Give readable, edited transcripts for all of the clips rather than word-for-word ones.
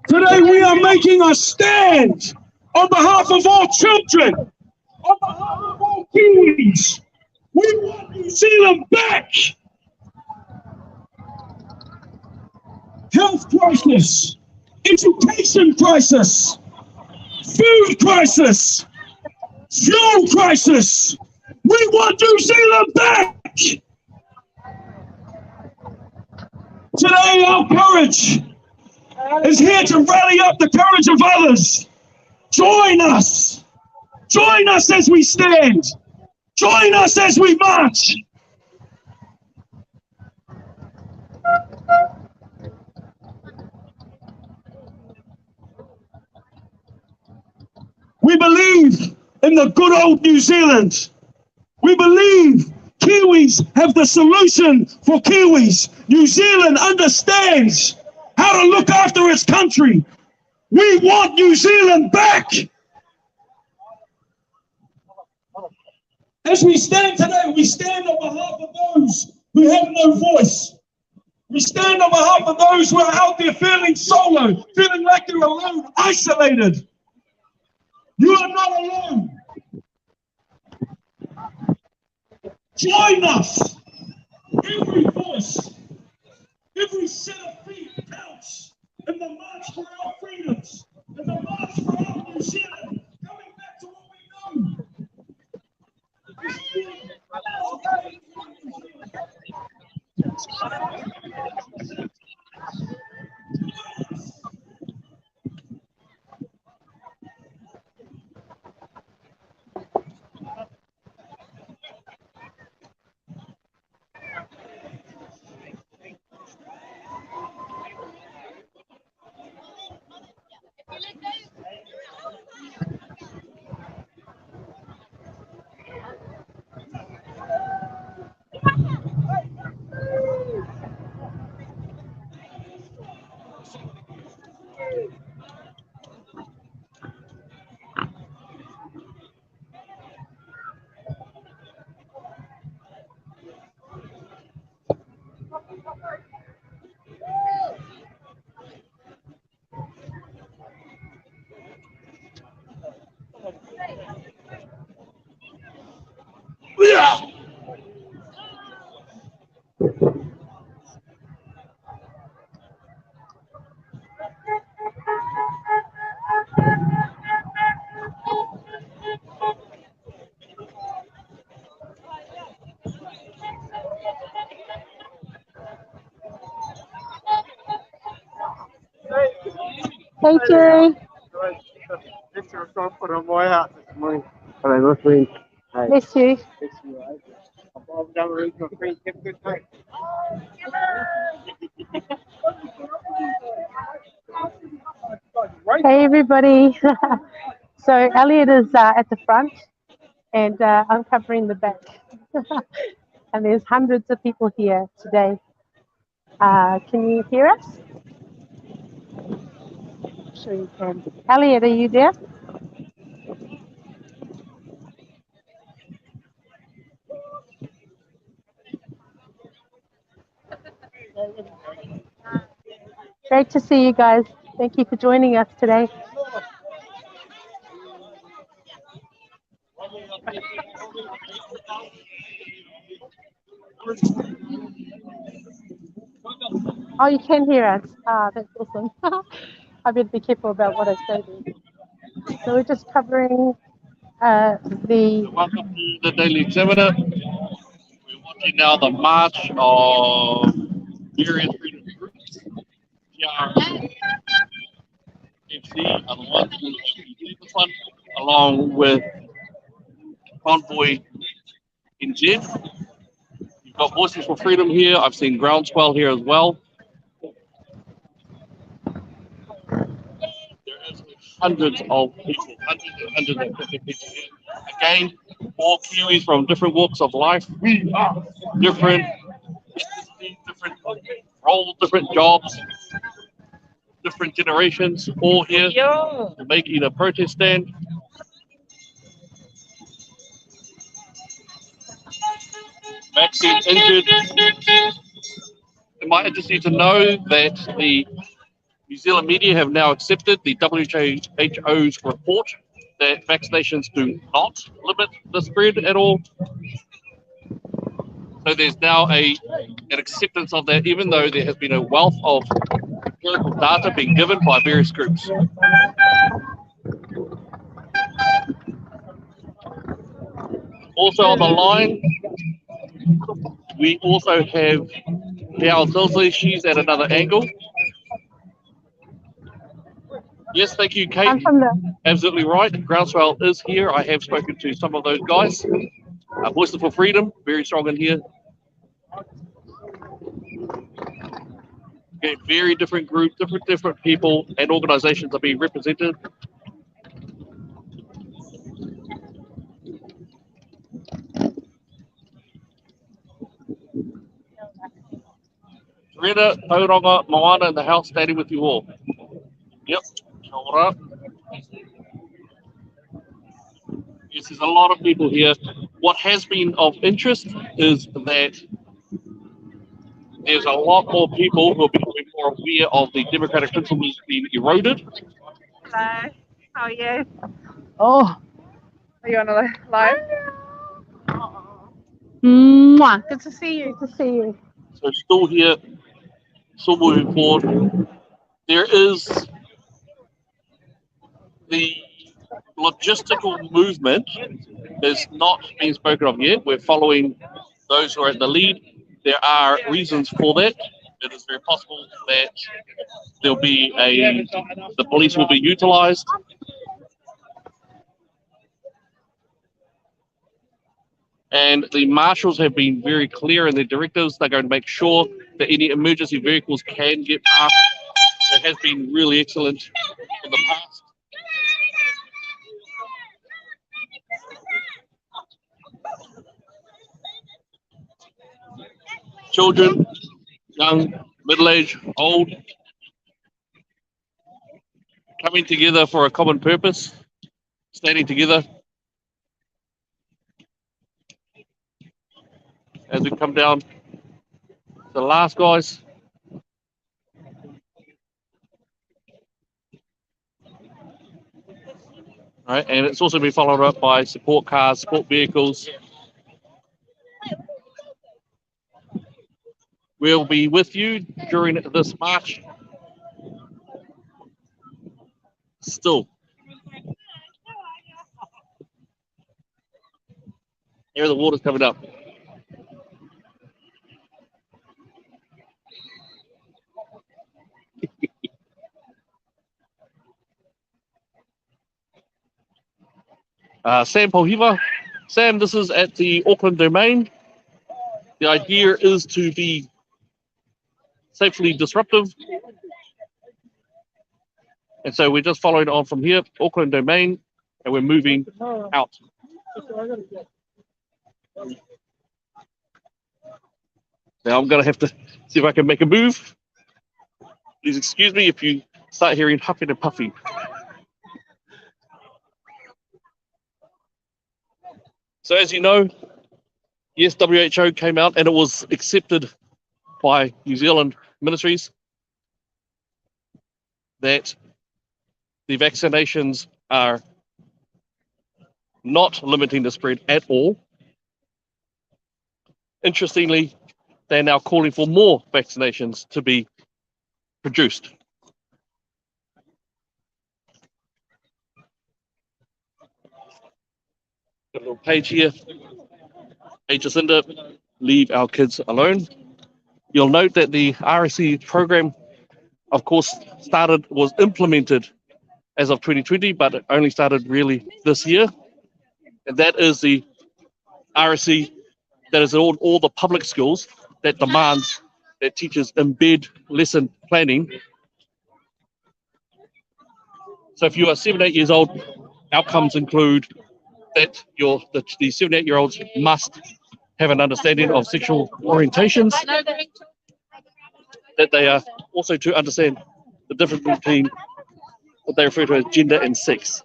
Today we are making a stand on behalf of all children, on behalf of all Kiwis. We want New Zealand back. Health crisis, education crisis, food crisis, fuel crisis. We want New Zealand back. Today our courage is here to rally up the courage of others. Join us. Join us as we stand. Join us as we march. We believe in the good old New Zealand. We believe Kiwis have the solution for Kiwis. New Zealand understands how to look after its country. We want New Zealand back. As we stand today, we stand on behalf of those who have no voice. We stand on behalf of those who are out there feeling solo, feeling like they're alone, isolated. You are not alone. Join us. Every voice, every set of feet counts in the march for our freedoms, in the march for our New Zealand, coming back to what we know. Hey, Jerry. Miss you. Hey, everybody. So Elliot is at the front and I'm covering the back. And there's hundreds of people here today. Can you hear us? Sure you can. Elliot, are you there? Great to see you guys. Thank you for joining us today. Oh, you can hear us. Ah, that's awesome. I better be careful about what I say then. So we're just covering the... Welcome to the Daily Examiner. We're watching now the march of various freedom groups. FRC are the ones who lead this one, along with Convoy NZ. You've got Voices for Freedom here. I've seen Groundswell here as well. There is hundreds of people, hundreds of people here. Again, all Kiwis from different walks of life, different roles, different jobs, different generations, all here making a protest stand. Maxine injured. It might interest you to know that the New Zealand media have now accepted the WHO's report that vaccinations do not limit the spread at all. So there's now an acceptance of that, even though there has been a wealth of empirical data being given by various groups. Also on the line, we also have Dal Tilsley. She's at another angle. Yes, thank you, Kate. I'm from the. Absolutely right. Groundswell is here. I have spoken to some of those guys. Voices for Freedom, very strong in here. Okay, very different groups, different people and organisations are being represented. Rena, Tauranga, Moana in the house standing with you all. Yep. Yes, there's a lot of people here. What has been of interest is that there's a lot more people who are becoming more aware of the democratic principles being eroded. Hello, how are you? Oh. Are you on a live? Mwah. Good to see you. Good to see you. So still here, still moving forward. There is the logistical movement is not being spoken of yet. We're following those who are at the lead. There are reasons for that. It is very possible that there'll be the police will be utilised. And the marshals have been very clear in their directives. They're going to make sure that any emergency vehicles can get past. It has been really excellent in the past. Children, young, middle-aged, old, coming together for a common purpose, standing together. As we come down to the last guys. All right, and it's also been followed up by support cars, support vehicles. We'll be with you during this march. Still. Here the water's coming up. Sam Pohiva. Sam, this is at the Auckland domain. The idea is to be safely disruptive. And so we're just following on from here, Auckland domain, and we're moving out. Now I'm going to have to see if I can make a move. Please excuse me if you start hearing huffing and puffing. So as you know, yes, WHO came out and it was accepted by New Zealand ministries that the vaccinations are not limiting the spread at all. Interestingly, they're now calling for more vaccinations to be produced. Got a little page here. Hey Jacinda, leave our kids alone. You'll note that the FRC program, of course, was implemented as of 2020, but it only started really this year. And that is the FRC that is all the public schools that demands that teachers embed lesson planning. So if you are 7, 8 years old, outcomes include that the 7, 8-year-olds must have an understanding of sexual orientations, that they are also to understand the difference between what they refer to as gender and sex.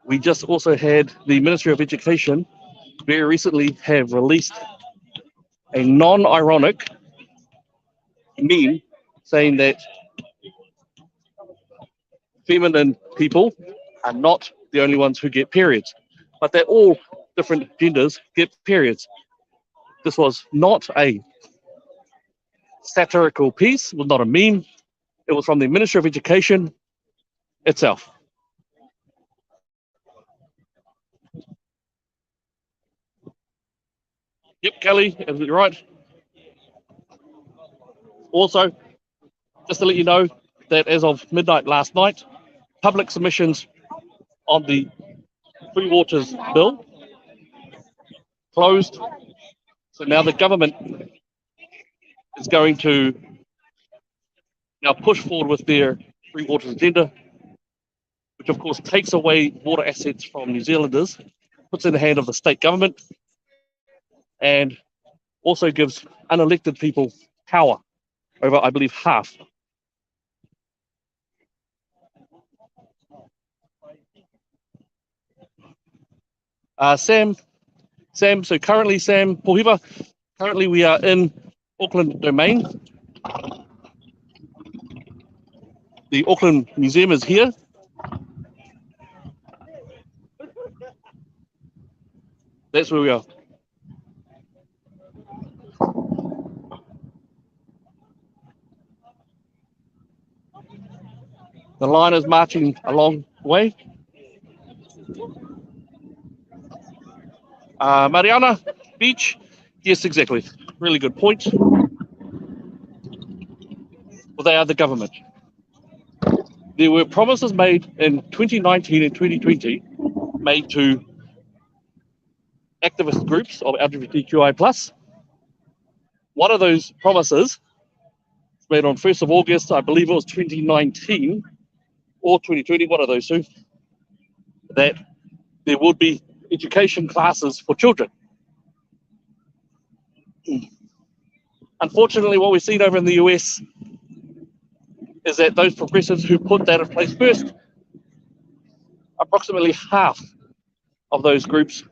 We just also had the Ministry of Education very recently have released a non-ironic meme saying that feminine people are not the only ones who get periods, but that all different genders get periods. This was not a satirical piece, it was not a meme, it was from the Ministry of Education itself. Yep, Kelly, absolutely right. Also, just to let you know that as of midnight last night, public submissions on the Free Waters bill closed. So now the government is going to now push forward with their Free Waters agenda, which of course takes away water assets from New Zealanders, puts in the hand of the state government, and also gives unelected people power over, I believe, half. Sam, so currently, Sam Pohiva, currently we are in Auckland domain. The Auckland Museum is here. That's where we are. The line is marching a long way. Mariana Beach, yes, exactly. Really good point. Well, they are the government. There were promises made in 2019 and 2020 made to activist groups of LGBTQI+. One of those promises was made on 1st of August, I believe it was 2019 or 2020, one of those two, that there would be education classes for children. Unfortunately, what we've seen over in the US is that those progressives who put that in place first, approximately half of those groups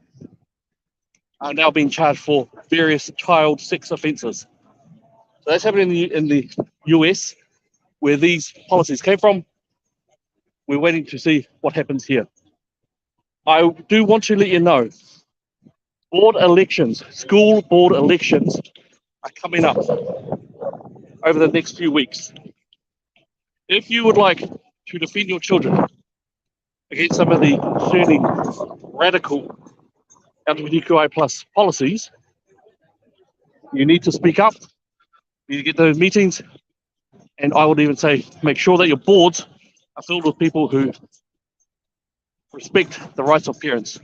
are now being charged for various child sex offences. So that's happening in the US, where these policies came from. We're waiting to see what happens here. I do want to let you know, board elections, school board elections are coming up over the next few weeks. If you would like to defend your children against some of the concerning radical LGBTQI+ policies, you need to speak up, you need to get those meetings, and I would even say make sure that your boards are filled with people who respect the rights of parents.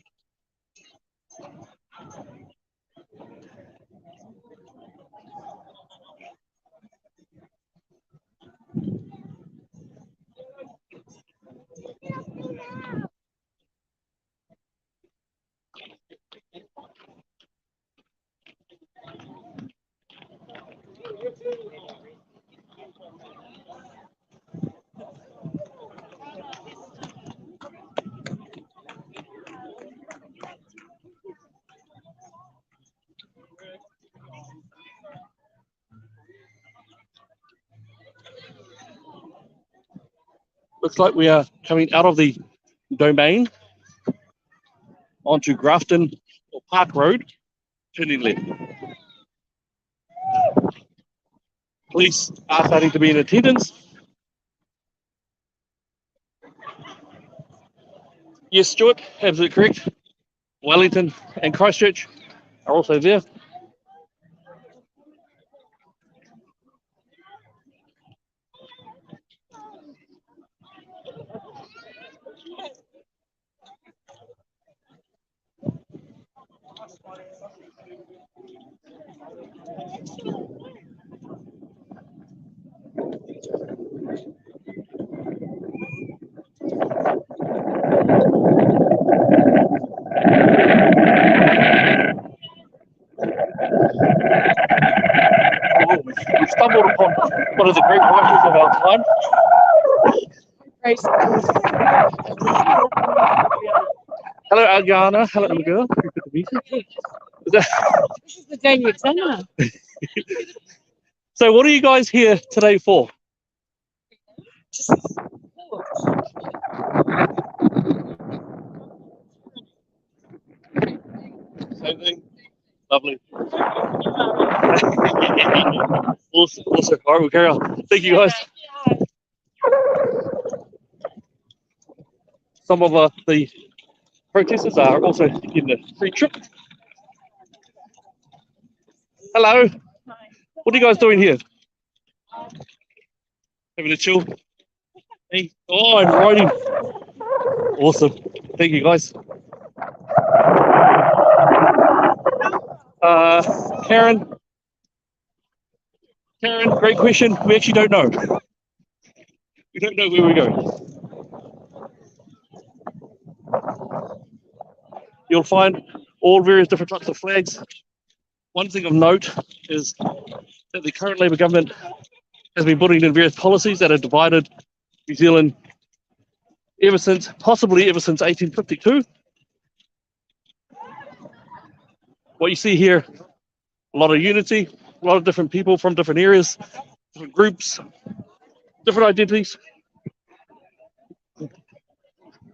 Looks like we are coming out of the domain onto Grafton or Park Road, turning left. Police are starting to be in attendance. Yes, Stuart, absolutely correct. Wellington and Christchurch are also there. We've stumbled upon one of the great writers of our time. Hello, Aljana. Hello, little girl. Good to meet you. So what are you guys here today for? Same thing. Lovely. Awesome. Awesome. All right, we'll carry on. Thank you, guys. Some of the protesters are also getting a free trip. Hello. What are you guys doing here? Having a chill? Hey. Oh, I'm riding. Awesome. Thank you, guys. Karen, great question. We actually don't know. We don't know where we're going. You'll find all various different types of flags. One thing of note is that the current Labour government has been putting in various policies that have divided New Zealand possibly ever since 1852. What you see here, a lot of unity, a lot of different people from different areas, different groups, different identities,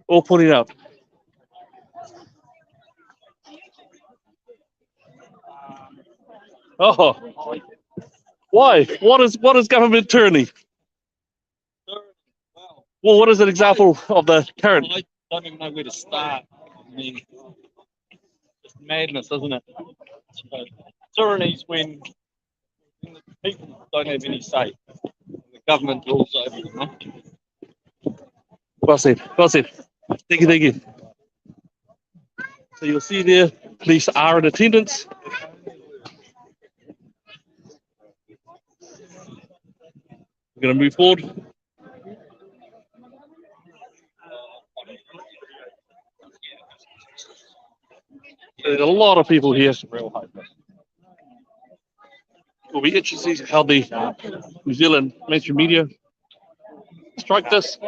all pointing out. Oh, why? What is government tyranny? Well, what is an example of the current? I don't even know where to start. I mean, it's madness, isn't it? So, tyranny's when the people don't have any say. The government rules over them. Huh? Well said. Well said. Thank you. Thank you. So you'll see there, police are in attendance. We're going to move forward. There's a lot of people here. We'll be interested to see how the New Zealand mainstream media strike this.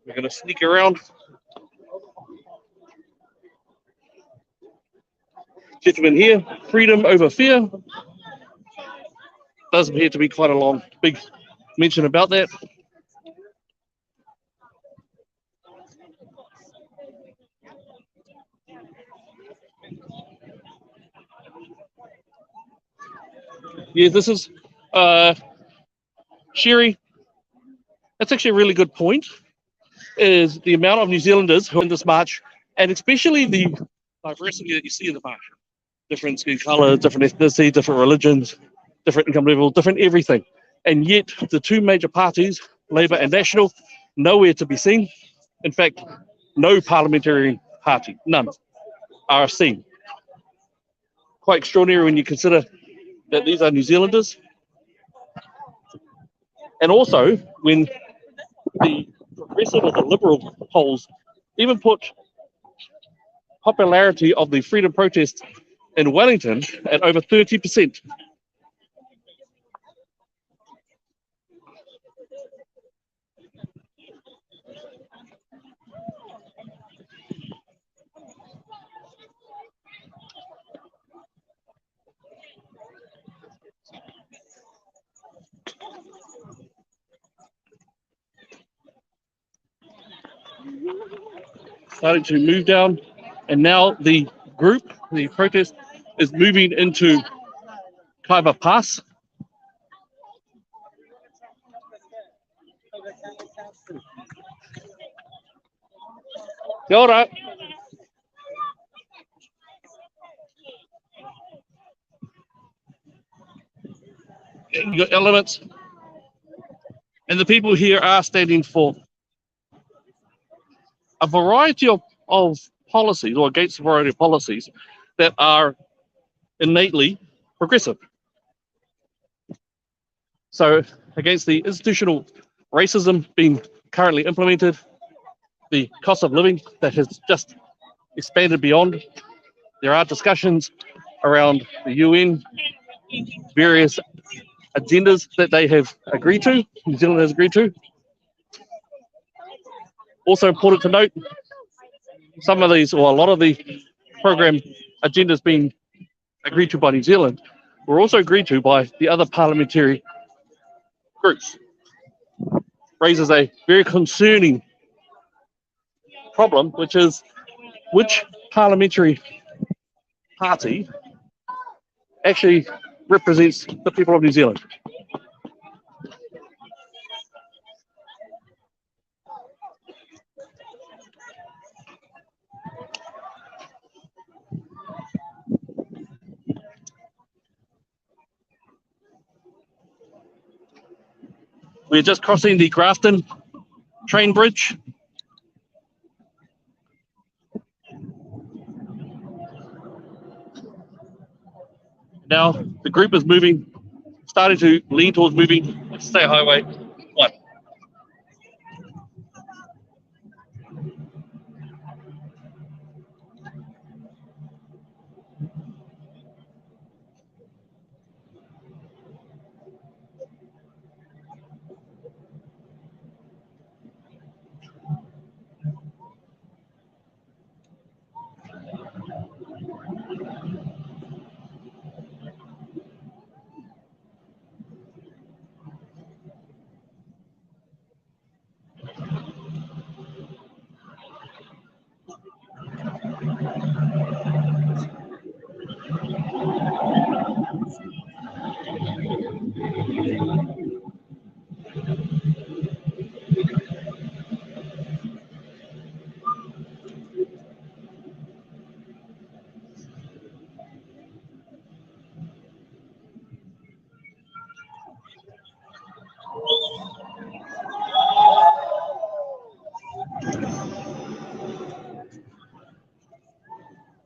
We're going to sneak around. Gentlemen here, freedom over fear. Does appear to be quite a long, big mention about that. Yeah, this is Sherry. That's actually a really good point. Is the amount of New Zealanders who are in this march, and especially the diversity that you see in the march. Different skin color, different ethnicity, different religions, different income level, different everything. And yet the two major parties, Labour and National, nowhere to be seen. In fact, no parliamentary party, none, are seen. Quite extraordinary when you consider that these are New Zealanders. And also when the progressive or the liberal polls even put popularity of the freedom protest in Wellington at over 30%. Starting to move down, and now the group, the protest, is moving into Kaiva Pass. Kia ora. You got elements, and the people here are standing for a variety of policies, or against a variety of policies that are innately progressive. So against the institutional racism being currently implemented, the cost of living that has just expanded beyond. There are discussions around the UN, various agendas that they have agreed to, New Zealand has agreed to. Also important to note some of these, or a lot of the program agendas being agreed to by New Zealand were also agreed to by the other parliamentary groups. Raises a very concerning problem, which is which parliamentary party actually represents the people of New Zealand. We're just crossing the Grafton train bridge. Now the group is starting to lean towards moving to State Highway 1.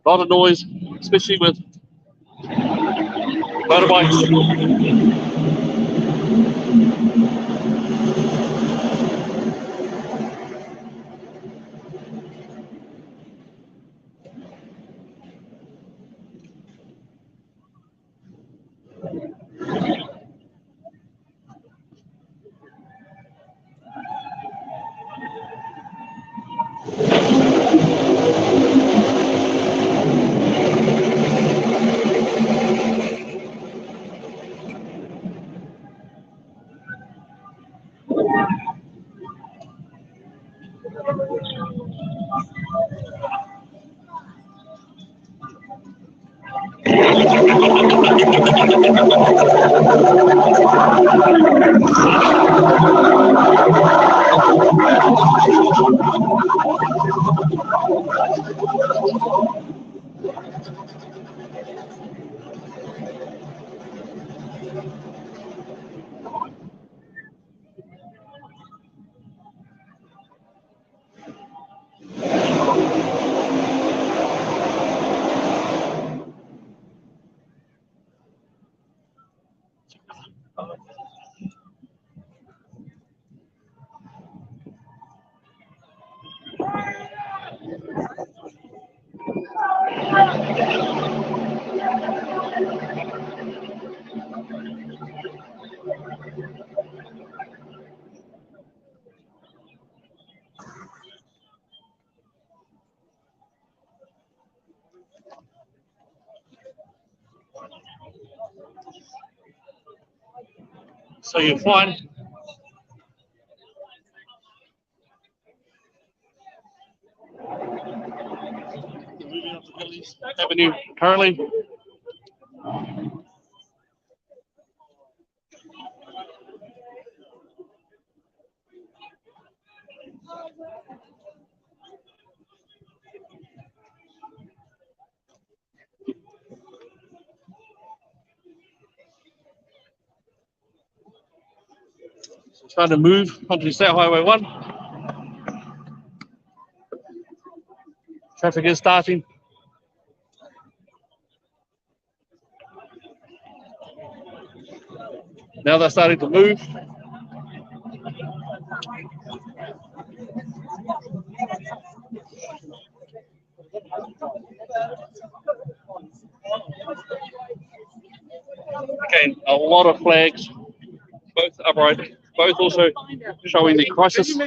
A lot of noise, especially with motorbikes. So you find moving up to Gillies Avenue currently. Trying to move onto State Highway 1. Traffic is starting. Now they're starting to move. Again, a lot of flags, both upright, both also showing the crisis.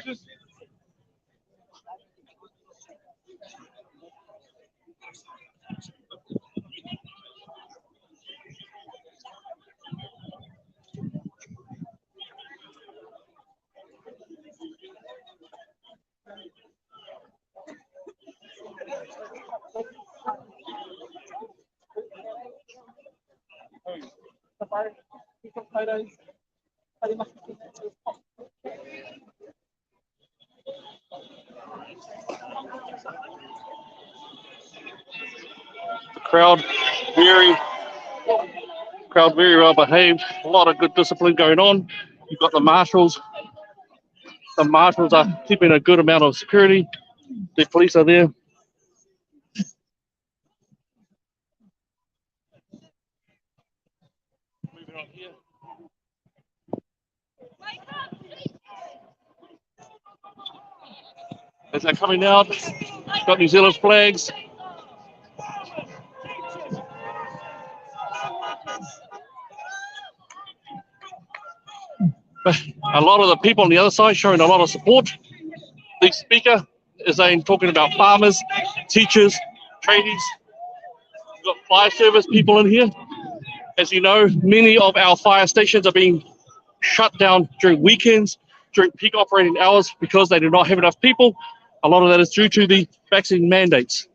Crowd very well behaved. A lot of good discipline going on. You've got the marshals. The marshals are keeping a good amount of security. The police are there. Moving on here. As they're coming out, got New Zealand flags. But a lot of the people on the other side showing a lot of support. The speaker is talking about farmers, teachers, tradies. We've got fire service people in here. As you know, many of our fire stations are being shut down during weekends, during peak operating hours, because they do not have enough people. A lot of that is due to the vaccine mandates.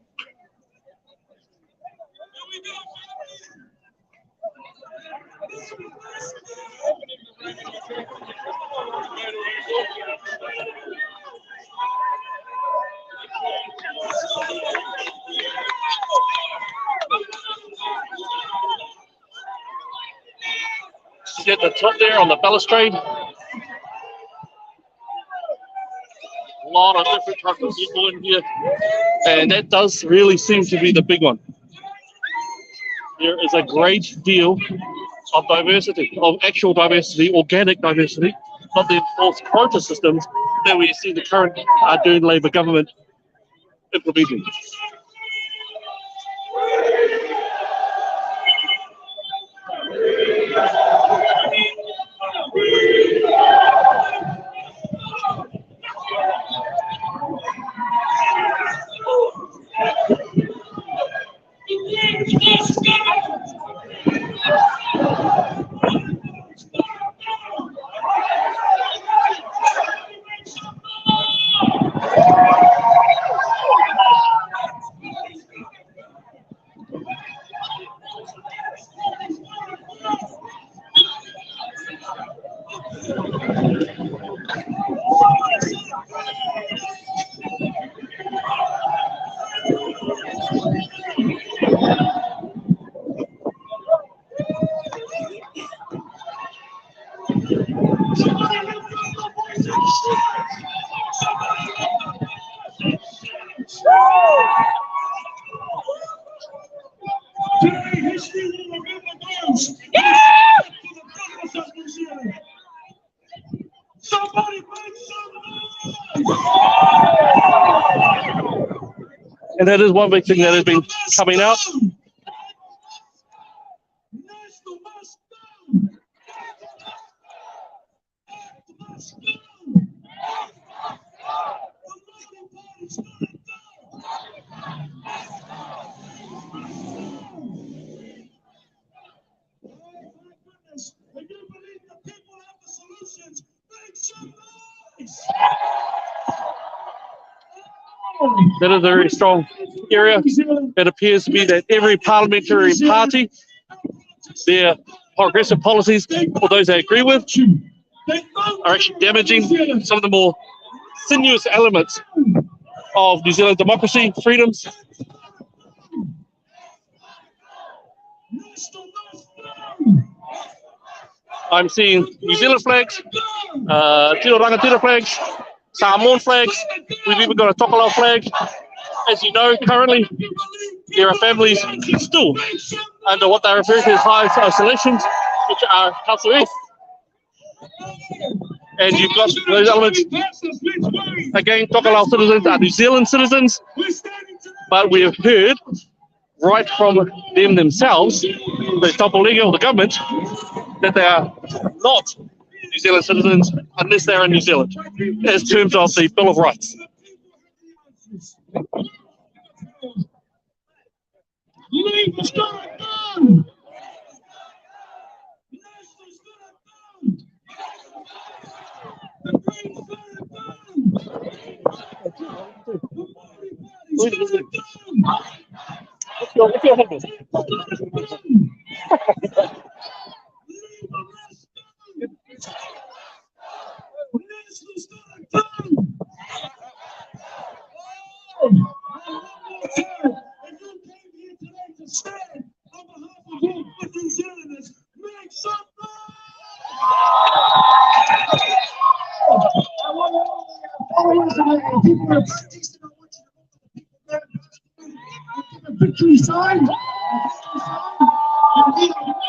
See at the top there on the balustrade. A lot of different types of people in here, and that does really seem to be the big one. There is a great deal of diversity, of actual diversity, organic diversity, not the enforced quota systems that we see the current Ardern Labour government implementing. And that is one big thing that has been coming out. That is a very strong area. It appears to be that every parliamentary party, their progressive policies, or those they agree with, are actually damaging some of the more sinuous elements of New Zealand democracy, freedoms. I'm seeing New Zealand flags, Tiro Rangatira flags, Samoan flags. We've even got a Tokelau flag. As you know, currently there are families still under what they refer to as high isolations, which are house arrest. And you've got those elements. Again, Tokelau citizens are New Zealand citizens, but we have heard right from them themselves, the Taupolega or the government, that they are not New Zealand citizens unless they're in New Zealand, as terms of the Bill of Rights.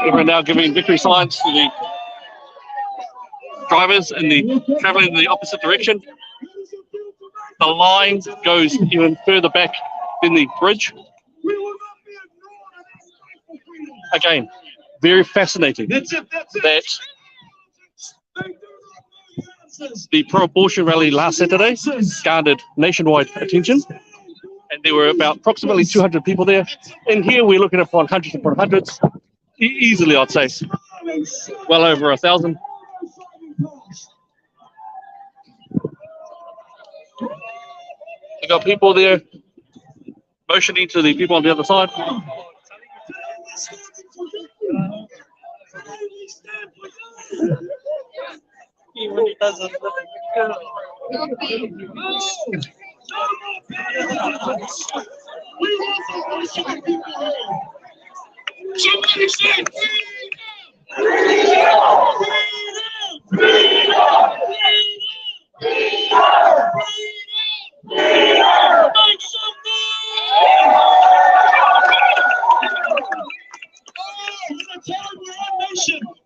We're now giving victory signs to the drivers in the traveling in the opposite direction. The line goes even further back than the bridge. Again, very fascinating that the pro-abortion rally last Saturday garnered nationwide attention, and there were about approximately 200 people there. And here we're looking upon hundreds, easily I'd say, well over 1,000. You got people there motioning to the people on the other side. He really doesn't. Somebody say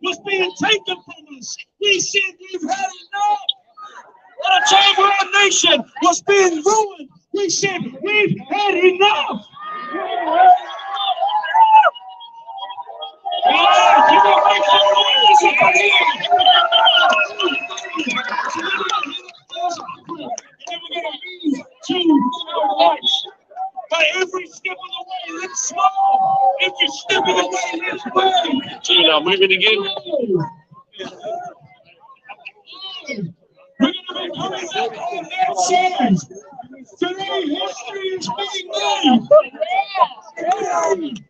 was being taken from us. We said we've had enough. When a time where our nation was being ruined, we said we've had enough. By every step of the way, let's small. Every step of the way, let's move. So now moving again. We're going to be coming up on that side. Today, history is being made. We've had enough.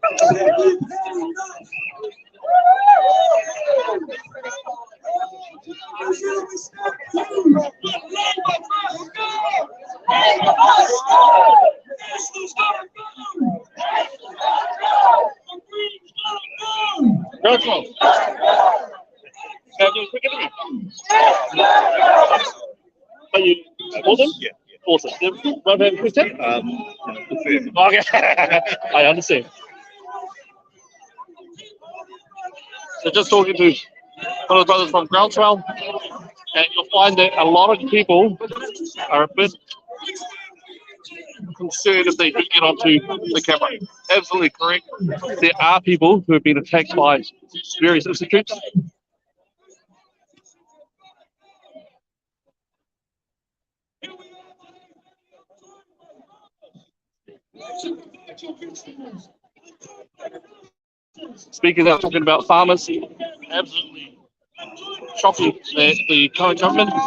Are you awesome? Yeah. Awesome. Right hand question? Okay. I understand. So just talking to one of the brothers from Groundswell, and you'll find that a lot of people are a bit concerned if they do get onto the camera. Absolutely correct. There are people who have been attacked by various institutes. Speaking of talking about farmers, absolutely shocking that the current government is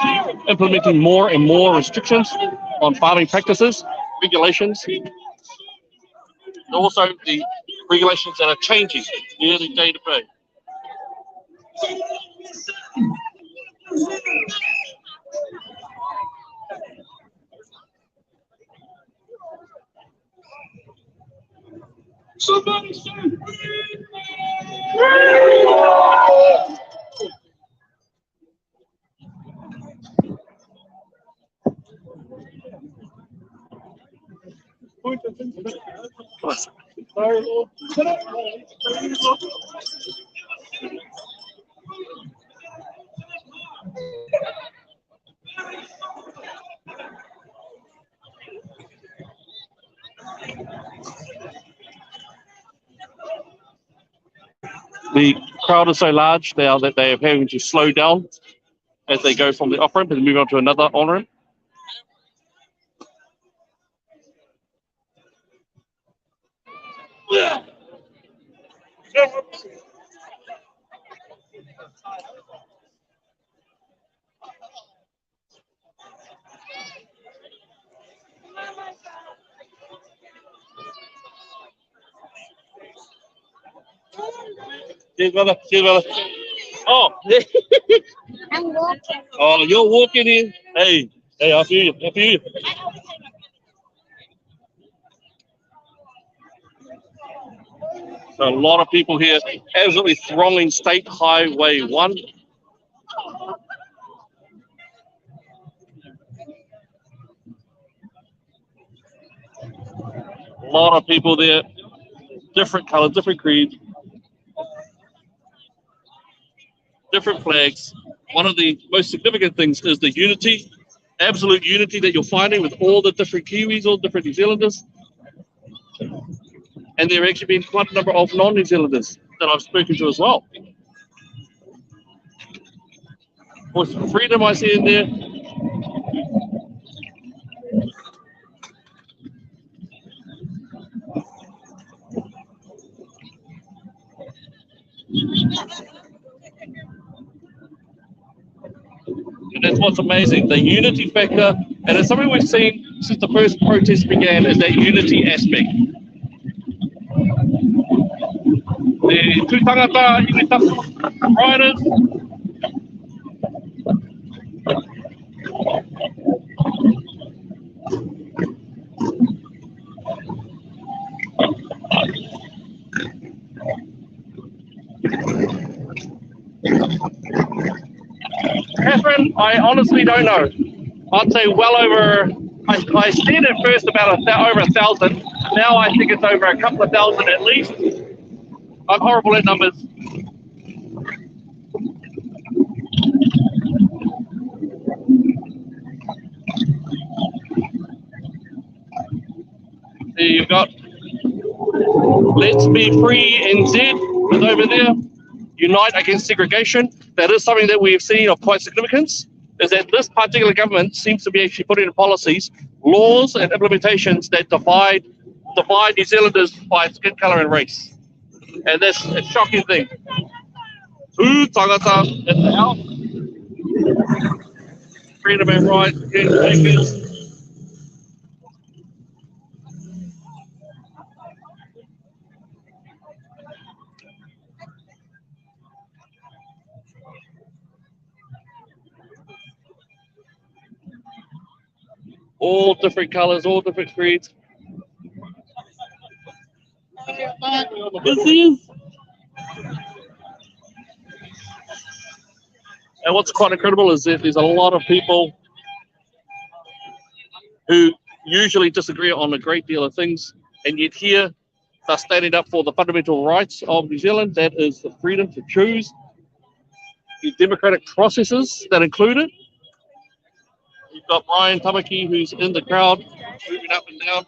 implementing more and more restrictions on farming practices, regulations, and also the regulations that are changing nearly day to day. Somebody say, The crowd is so large now that they are having to slow down as they go from the off ramp and move on to another on ramp. Cheers, brother. Cheers, brother. Oh, I'm walking. oh, you're walking in. Hey, I feel you. I feel you. So a lot of people here, absolutely thronging State Highway 1. A lot of people there, different colours, different creeds, different flags. One of the most significant things is the unity, absolute unity that you're finding with all the different Kiwis, all different New Zealanders. And there have actually been quite a number of non-New Zealanders that I've spoken to as well. Voice for Freedom I see in there. And that's what's amazing, the unity factor, and it's something we've seen since the first protest began, is that unity aspect. The two tangata, iwi tapu riders, Catherine, I honestly don't know. I'd say well over, I said at first about over 1,000. Now I think it's over a couple of thousand at least. I'm horrible at numbers. There you've got Let's Be Free NZ is over there. Unite Against Segregation. That is something that we've seen of quite significance, is that this particular government seems to be actually putting in policies, laws and implementations that divide New Zealanders by skin colour and race. And that's a shocking thing. Two tangata in the house. Freedom and rights, takers. All different colours, all different creeds. And what's quite incredible is that there's a lot of people who usually disagree on a great deal of things, and yet here they're standing up for the fundamental rights of New Zealand. That is the freedom to choose, the democratic processes that include it. You've got Brian Tamaki, who's in the crowd, moving up and down.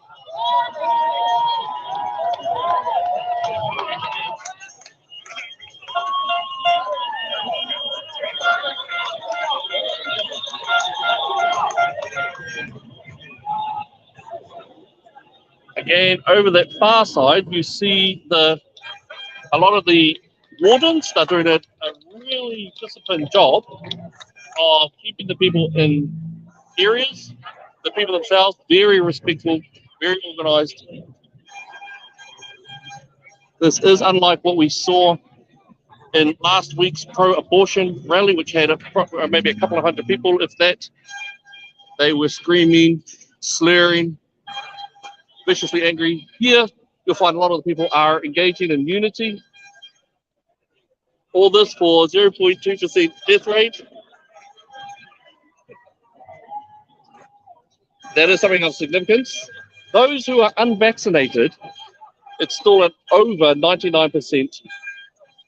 Again, over that far side, you see a lot of the wardens. They're doing a really disciplined job of keeping the people in areas, the people themselves, very respectful, very organised. This is unlike what we saw in last week's pro-abortion rally, which had maybe a couple of hundred people, if that. They were screaming, slurring, viciously angry. Here, you'll find a lot of the people are engaging in unity. All this for 0.2% death rate. That is something of significance. Those who are unvaccinated, it's still at over 99%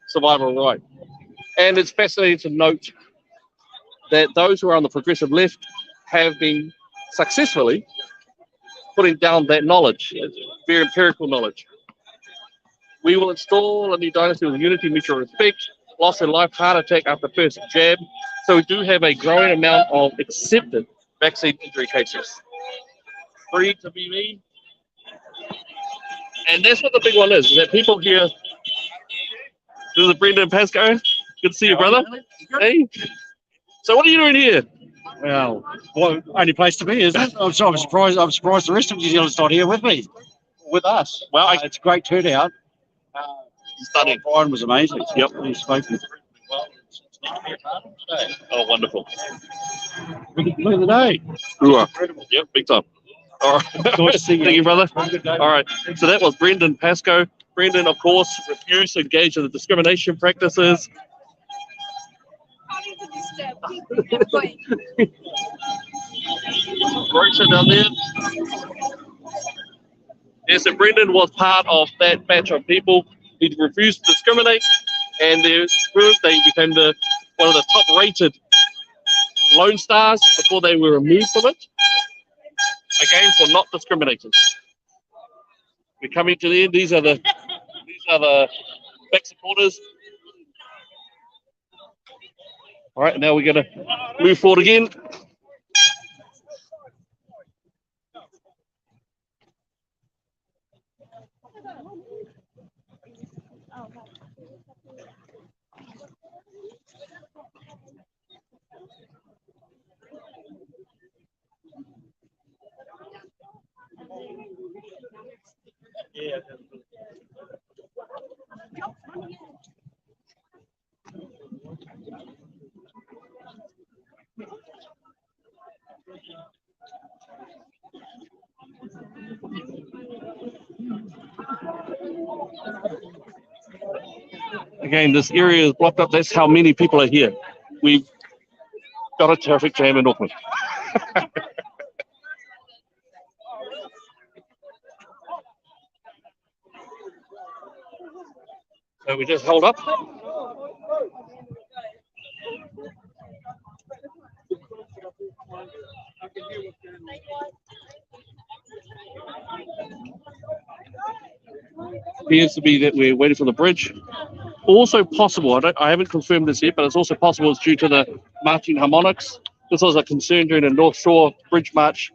survival rate. And it's fascinating to note that those who are on the progressive left have been successfully putting down that knowledge, very empirical knowledge. We will install a new dynasty with unity, mutual respect, loss in life, heart attack after first jab. So we do have a growing amount of accepted vaccine injury cases. Free to be me. And that's what the big one is that people here. This is Brendan Pascoe. Good to see you, brother. Hey. So what are you doing here? Well, only place to be, isn't it? I'm surprised the rest of New Zealand's not here with me, with us. Well, it's a great turnout. Stunning. Brian was amazing. Yep. He spoke incredibly well. Oh, wonderful. Look at the day. Yep, big time. All right. Nice seeing you. Thank you, brother. Have a good day. All right. So that was Brendan Pascoe. Brendan, of course, refused to engage in the discrimination practices. Rocha down there. Yeah, so Brendan was part of that batch of people. He refused to discriminate, and they became one of the top-rated Lone Stars before they were removed from it. Again, for not discriminating. We're coming to the end. These are the back supporters. All right, now we're going to move forward again. Again, this area is blocked up. That's how many people are here. We've got a terrific jam in Auckland. So we just hold up. Appears to be that we're waiting for the bridge. Also possible, I haven't confirmed this yet, but it's also possible it's due to the marching harmonics. This was a concern during the North Shore Bridge March.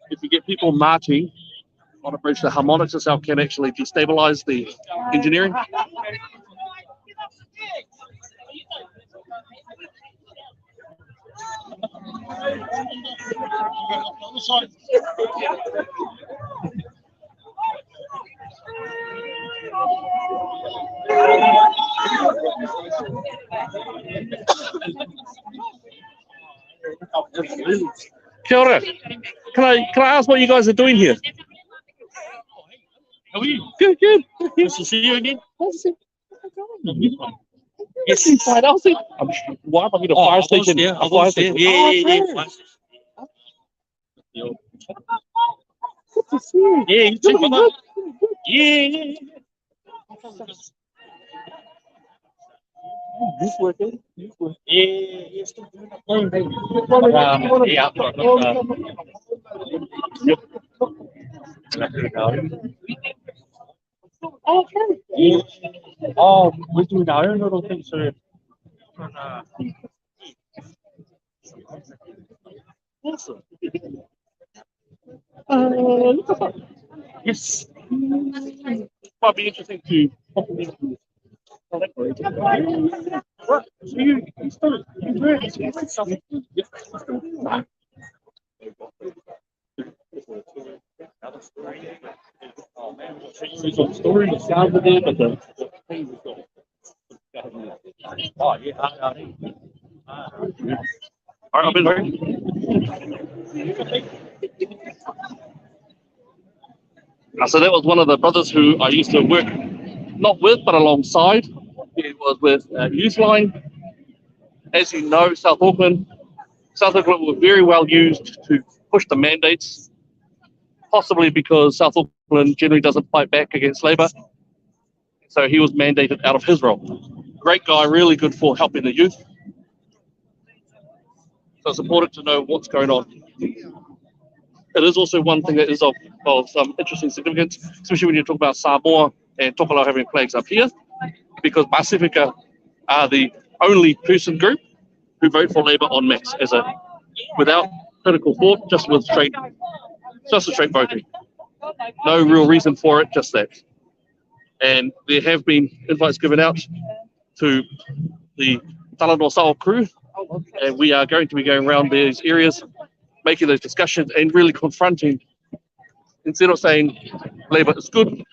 If you get people marching on a bridge, the harmonics itself can actually destabilize the engineering. Kia ora. Can I ask what you guys are doing here? How are you? Good, good. Nice to see you again. Yes, inside out. Why am I going to fire station? Yeah, A fire station. Yeah. Good to see you. Yeah, you too, brother. Yeah. This working? Yeah, still doing it. Yeah, Okay. yeah. Oh, we're doing our own little thing, so Awesome. yes. Might be interesting to. What? So you read something? Oh man, there's a story that sounded there, but the thing was gone. Oh yeah, All right, I've been so that was one of the brothers who I used to work not with but alongside. He was with Newsline. As you know, South Auckland were very well used to push the mandates, possibly because South Auckland generally doesn't fight back against Labour. So he was mandated out of his role. Great guy, really good for helping the youth. So it's important to know what's going on. It is also one thing that is of some interesting significance, especially when you talk about Samoa and Tokelau having flags up here, because Pacifica are the only person group who vote for Labour en masse, without political thought, just a straight voting. No real reason for it, just that. And there have been invites given out to the Talanoa Sao crew, and we are going to be going around these areas, making those discussions and really confronting, instead of saying Labour is good,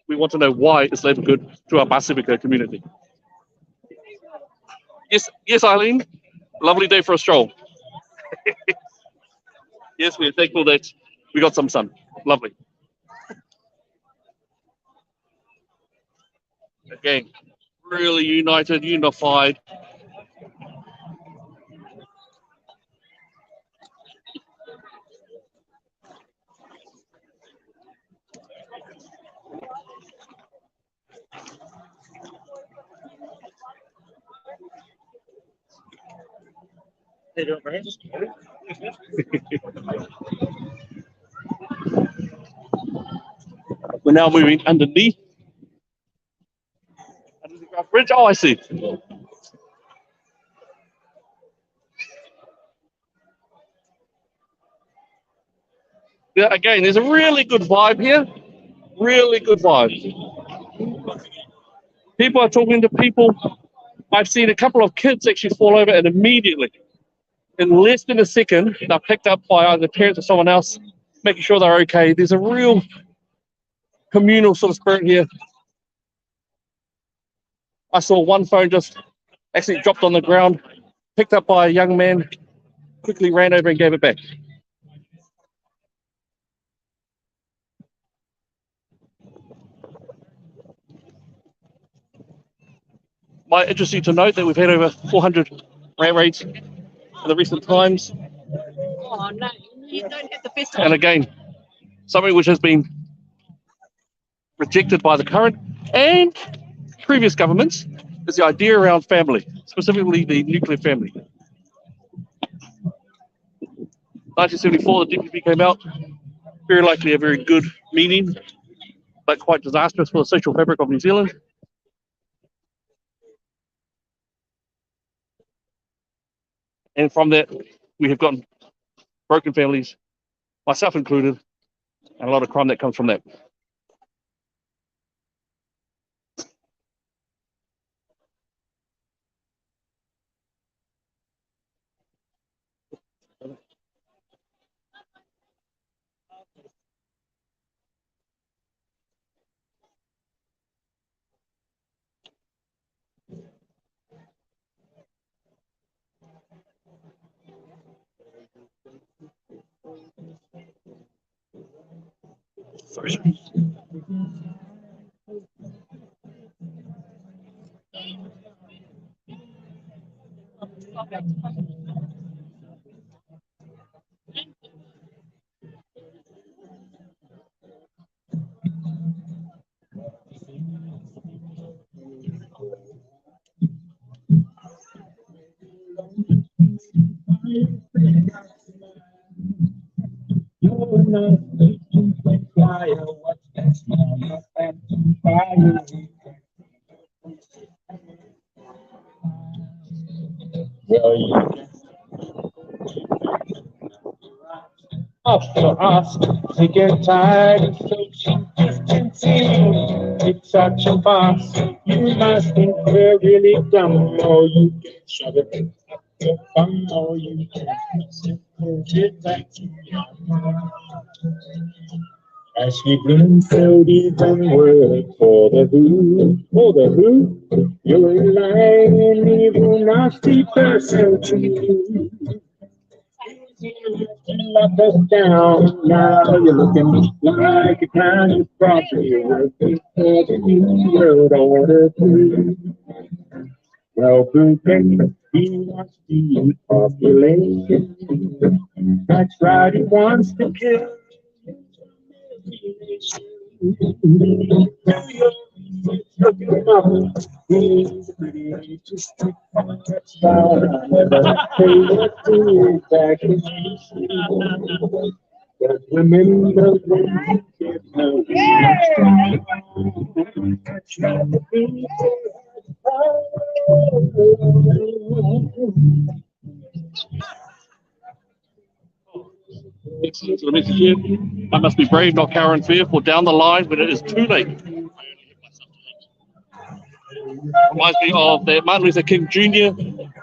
we want to know why it's labelled good to our Pacifica community. Yes, Eileen. Lovely day for a stroll. Yes, we're thankful that we got some sun. Lovely. Again, really united, unified. We're now moving underneath the Graph Bridge. Oh, I see. Yeah, again, there's a really good vibe here. Really good vibe. People are talking to people. I've seen a couple of kids actually fall over, and immediately, in less than a second, they're picked up by either parents or someone else, making sure they're okay. There's a real communal sort of spirit here. I saw one phone just actually dropped on the ground, picked up by a young man, quickly ran over and gave it back. Might interest you to note that we've had over 400 ram raids in the recent times. Oh no, you don't have the festival. And again, something which has been rejected by the current and previous governments is the idea around family, specifically the nuclear family. 1974, the DPP came out, very likely a very good meaning, but quite disastrous for the social fabric of New Zealand. And from that, we have gotten broken families, myself included, and a lot of crime that comes from that. Sorry. After us, sick and tired of social distancing. It's such a farce. You must think we're really dumb, or you can shove it up your bum, or you can push it back to your mum. Ashley Bloomfield even work for the Who. For the Who? You're a lying, evil, nasty person too. You locked us down, now you're looking like a kind of property working for the New World Order too. Well, Putin, he wants the population. That's right, he wants to kill. But remember when you know Excellent. So the message here, I must be brave, not cower and fear, for down the line when it is too late. Reminds me of the Martin Luther King Jr.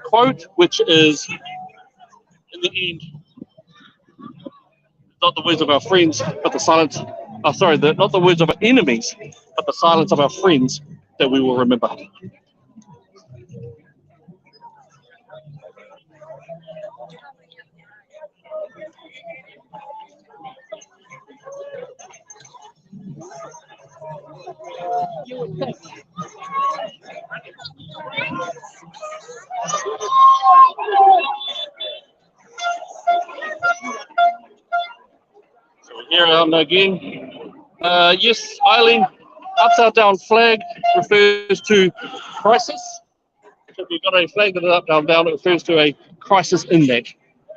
quote, which is, in the end, not the words of our friends, but the silence, not the words of our enemies, but the silence of our friends that we will remember. So we're here out again. Yes, Eileen, upside down flag refers to crisis. So if you've got a flag that is up, down, it refers to a crisis in that.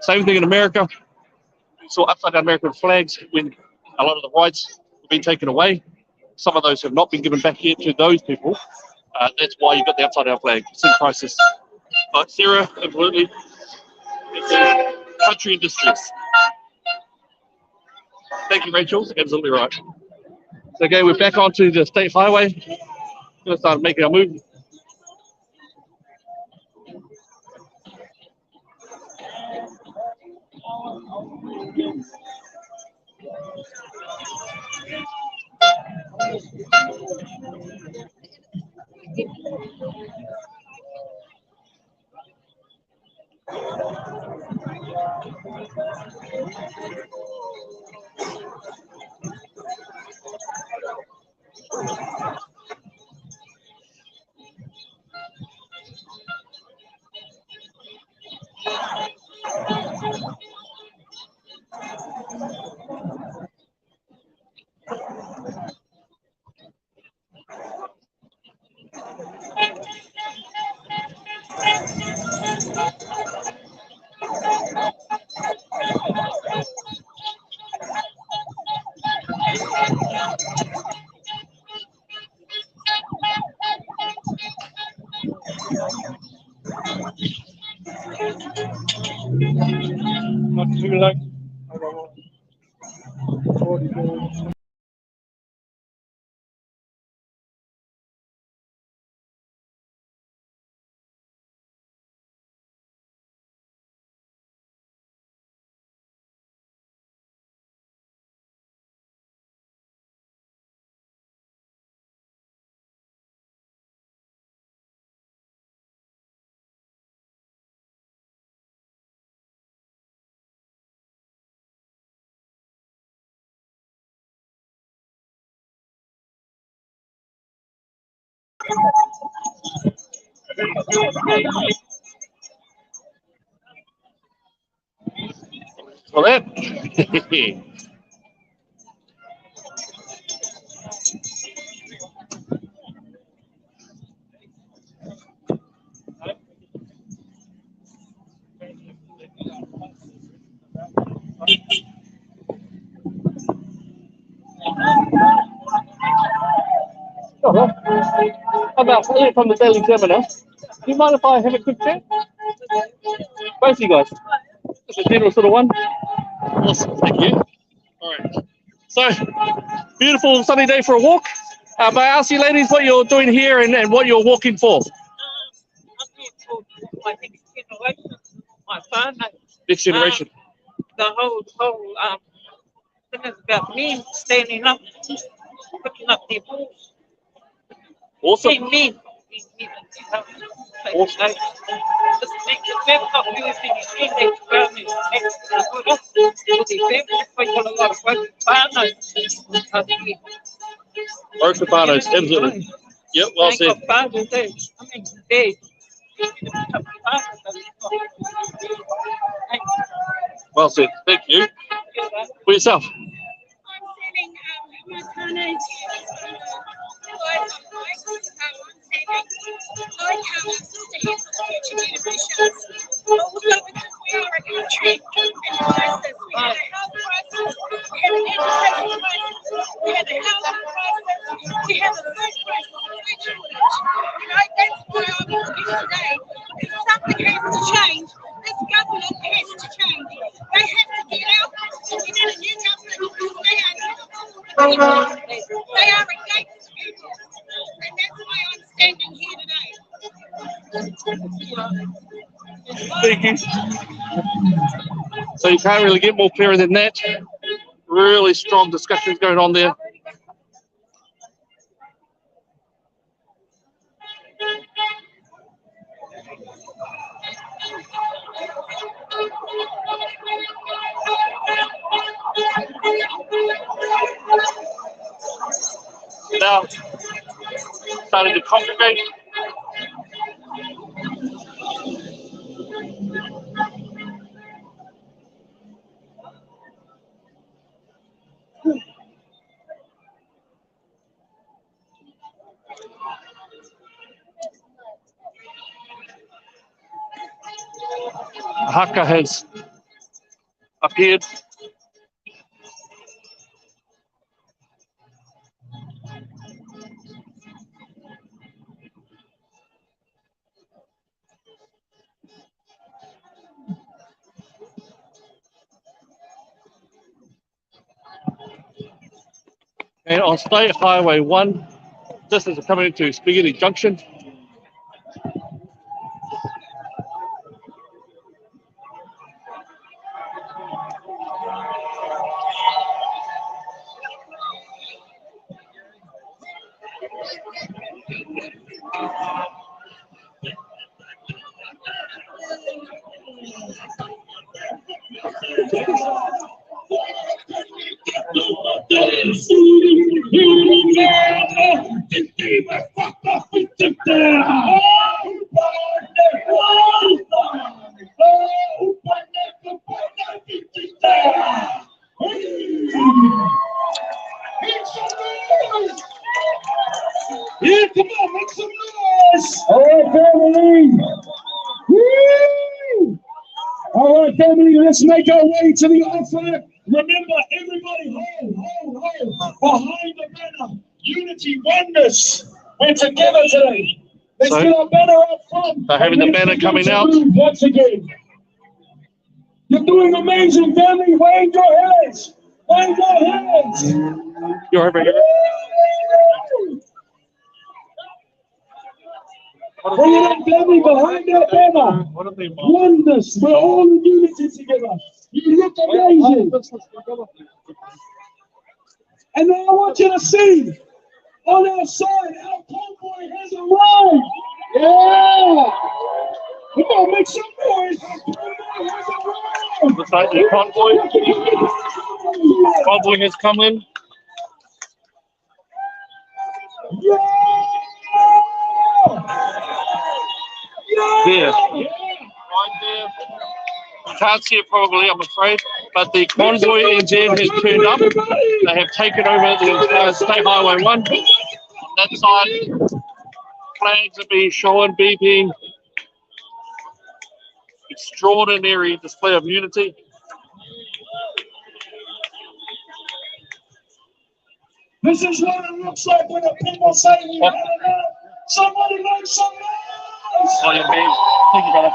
Same thing in America. We saw upside down American flags when a lot of the rights have been taken away. Some of those have not been given back yet to those people. That's why you've got the upside down flag. It's in crisis. But Sarah, absolutely, it's a country in distress. Thank you, Rachel. Absolutely right. So, okay, we're back onto the state highway. We're going to start making our move. Not too late. For that. About from the Daily Examiner. Do you mind if I have a quick chat? Both of you guys. Just a general sort of one. Awesome, thank you. All right. So, beautiful sunny day for a walk. May I ask you ladies what you're doing here and what you're walking for? I'm here for my next generation, my son. Next generation. The whole thing is about men standing up, picking up their balls. Awesome. Men. Men. Awesome. Works with partners, absolutely. Yep, well said. Well said. Thank you. For yourself. I'm selling my partners. I come to help the future generations. Also because we are a country in crisis. We had a health crisis, we had an education crisis, we had a housing crisis, we had a food crisis, food shortage. That's why I'm here today, because something has to change. This government has to change. They have to get out and get a new government because they are against people. And that's why I'm standing here today. Thank you. So you can't really get more clearer than that. Really strong discussions going on there. starting to congregate. Haka has appeared. And on State Highway 1, this is coming into Spaghetti Junction. Yeah, come on, make some noise. All right, family. Woo! All right, family, let's make our way to the altar. Remember, everybody hold behind the banner. Unity, oneness. We're together today. Let's get our banner up front. They're having the banner coming out. Once again. You're doing amazing, family. Wave your hands. Wave your hands. You're over here. Bring it up, family, behind that banner. Oneness. We're all in unity together. You look amazing. And now I want you to see on our side, our convoy has arrived. Yeah. Come on, make some noise. Our convoy has arrived. Looks like the convoy has come in. Yeah. There. Right there. You can't see it probably, I'm afraid, but the Convoy NZ has turned up. They have taken over the entire State Highway 1. On that side, flags are being shown, beeping. Extraordinary display of unity. This is what it looks like when the people say we had enough. Somebody make some noise. Oh, yeah, man. Thank you, brother.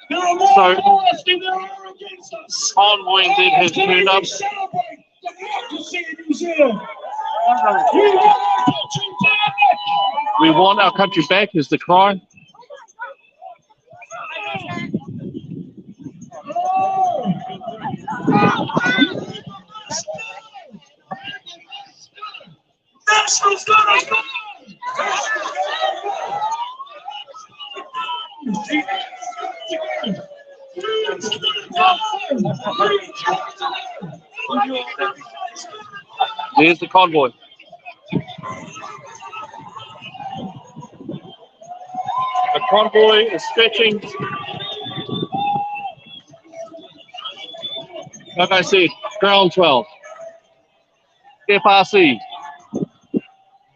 There are more for us than there are against us. Convoy NZ has turned up. Celebrate democracy in New Zealand. We want our country back. We want our country back is the cry. Nationals gonna go. There's the convoy. The convoy is stretching. Like I said, ground 12, FRC,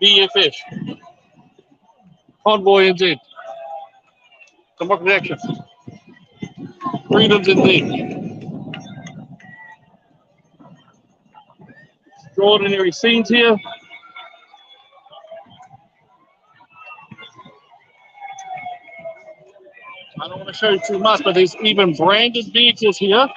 BFF, Convoy NZ, Democratic Action, Freedoms NZ. Extraordinary scenes here. I don't want to show you too much, but there's even branded vehicles here.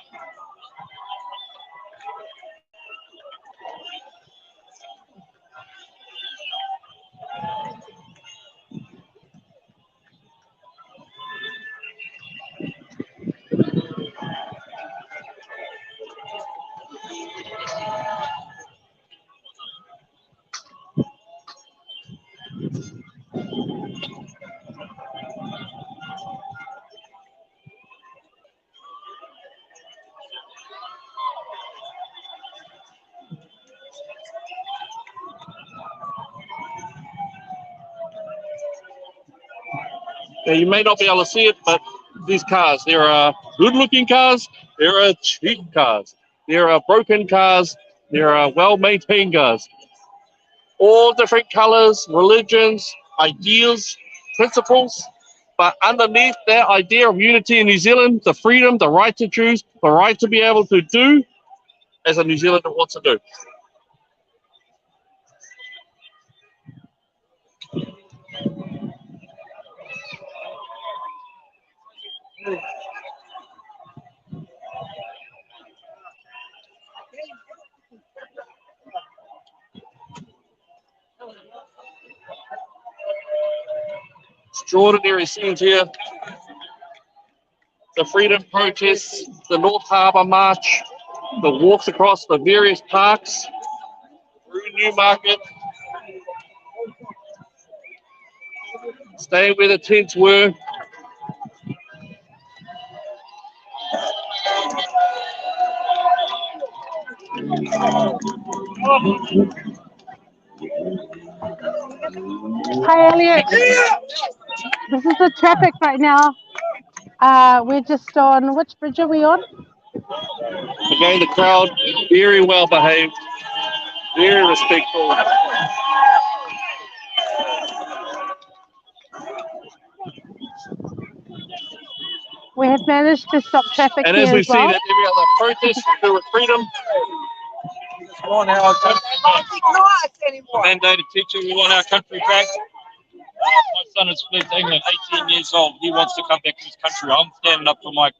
Now, you may not be able to see it, but these cars, there are good-looking cars, there are cheap cars, there are broken cars, there are well-maintained cars. All different colors, religions, ideals, principles, but underneath that idea of unity in New Zealand, the freedom, the right to choose, the right to be able to do as a New Zealander wants to do. Extraordinary scenes here. The freedom protests, the North Harbour March, the walks across the various parks, through Newmarket, staying where the tents were. Hi, Elliot. This is the traffic right now. We're just on, which bridge are we on? Again, the crowd, very well behaved, very respectful. We have managed to stop traffic And here as we've as well. seen at every other protest to do with freedom, We want our mandated teaching. We want our country back. My son is fled to England, 18 years old. He wants to come back to his country. I'm standing up for my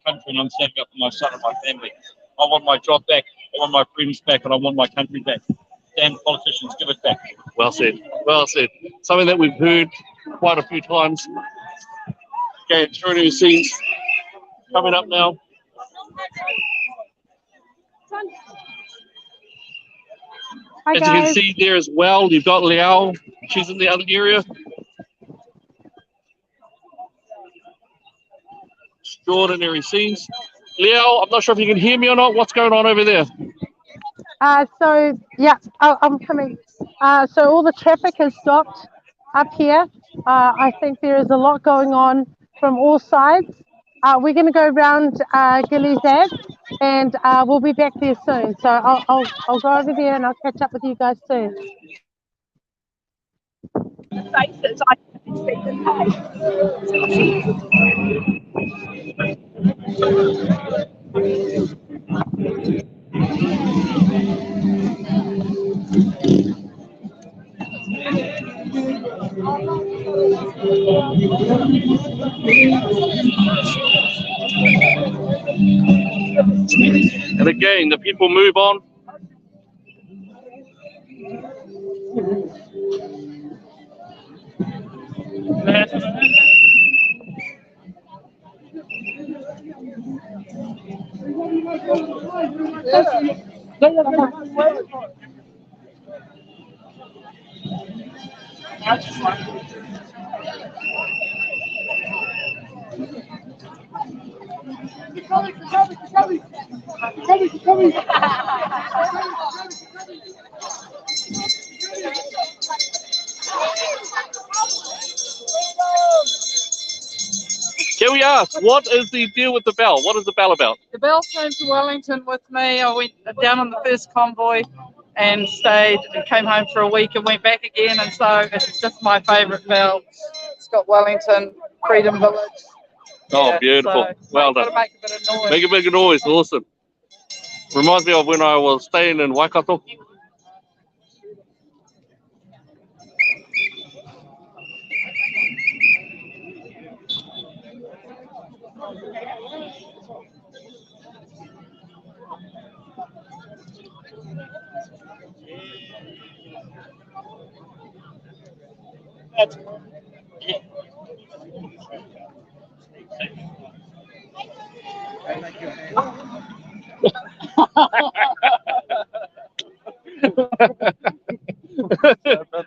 country, and I'm standing up for my son and my family. I want my job back. I want my freedoms back, and I want my country back. Damn politicians, give it back. well said, well said. Something that we've heard quite a few times. Okay, extraordinary scenes coming up now. Hi, As guys. you can see there as well, you've got Liao. She's in the other area. Extraordinary scenes. Liao, I'm not sure if you can hear me or not. What's going on over there? So, yeah, I'm coming. So all the traffic has stopped up here. I think there is a lot going on from all sides. We're going to go around Gilly's Ave, and we'll be back there soon. So I'll go over there and I'll catch up with you guys soon. And again, the people move on. Can we ask, what is the deal with the bell? What is the bell about? The bell came to Wellington with me. I went down on the first convoy and stayed and came home for a week and went back again. And so it's just my favourite bell. It's got Wellington, Freedom Village. Oh, Yeah, beautiful. so Well gotta done. make a bit of noise. Make a big noise. Awesome. Reminds me of when I was staying in Waikato.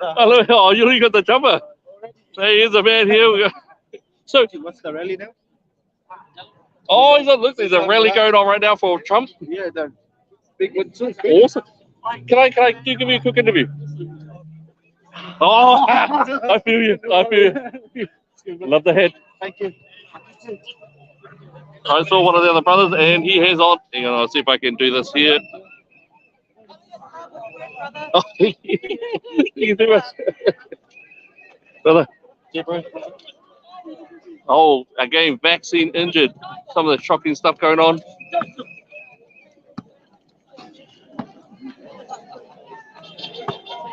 Hello, oh, you got the jumper. Hey, here's a man here. So, what's the rally now? oh, look, there's a rally going on right now for Trump. Yeah, the big one too. Awesome. Can I give you a quick interview? Oh, I feel you. I feel you. Love the head. Thank you. I saw one of the other brothers, and he has on. Hang on, I'll see if I can do this here. Oh, thank you very much, brother. Yeah, bro. Oh, again, vaccine injured. Some of the shocking stuff going on.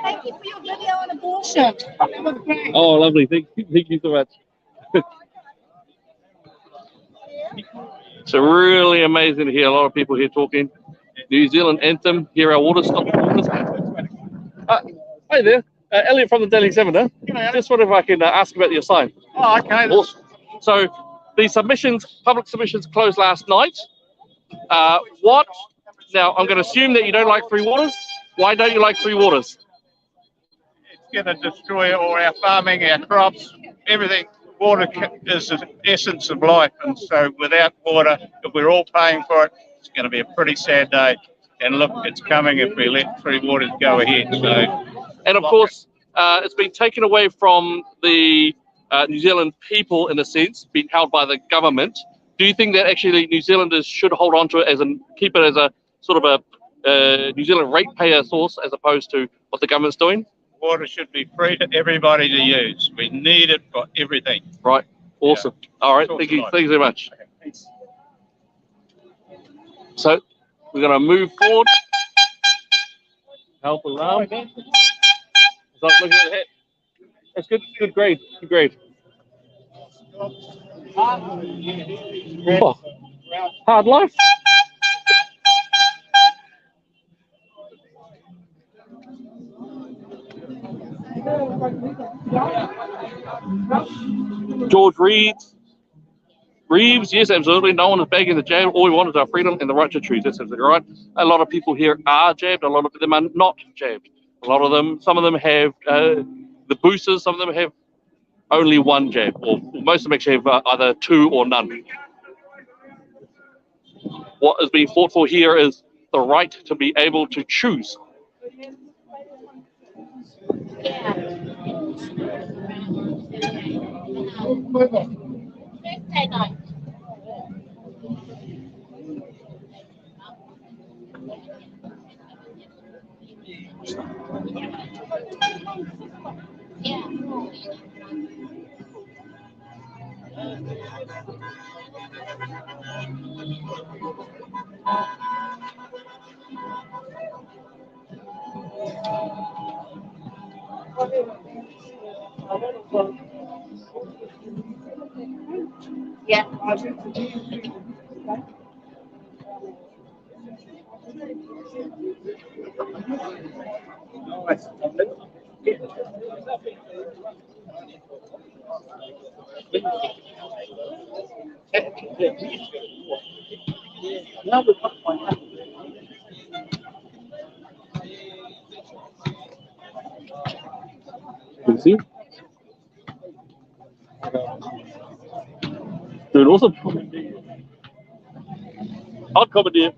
Thank you for your video on abortion. That was great. Oh, lovely. Thank you so much. It's really amazing to hear a lot of people here talking. New Zealand anthem, hear our water stop. Hi there. Elliot from the Daily Examiner. Just wonder if I can ask about your sign. Oh, okay. Awesome. So the submissions, public submissions closed last night. What? Now, I'm going to assume that you don't like Free Waters. Why don't you like Free Waters? It's going to destroy all our farming, our crops, everything. Water is the essence of life, and so without water, if we're all paying for it, it's going to be a pretty sad day. And look, it's coming if we let Free Waters go ahead. So, and of course, it's been taken away from the New Zealand people, in a sense, being held by the government. Do you think that actually New Zealanders should hold on to it as keep it as a sort of a New Zealand ratepayer source as opposed to what the government's doing? water should be free to everybody to use. We need it for everything. Right. Awesome. Yeah. All right. Thank you. Thank you very much. Okay, thanks. So we're going to move forward. Help alarm. So looking at the head. That's good. Good grade. Good grade. Oh, hard life. George Reeves, yes, absolutely. No one is begging the jab. All we want is our freedom and the right to choose. That's absolutely right. A lot of people here are jabbed. A lot of them are not jabbed. A lot of them, some of them have the boosters. Some of them have only one jab, or most of them actually have either two or none. What is being fought for here is the right to be able to choose. Yeah. You see? Doing awesome. Hard comedy.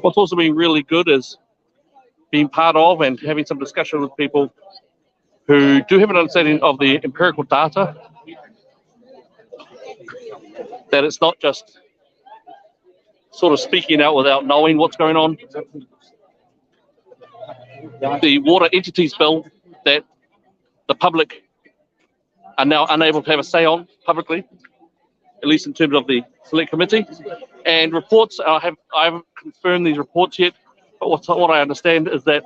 What's also been really good is being part of and having some discussion with people who do have an understanding of the empirical data, that it's not just sort of speaking out without knowing what's going on. The Water Entities Bill that the public are now unable to have a say on publicly, at least in terms of the select committee. And reports, I haven't confirmed these reports yet, but what I understand is that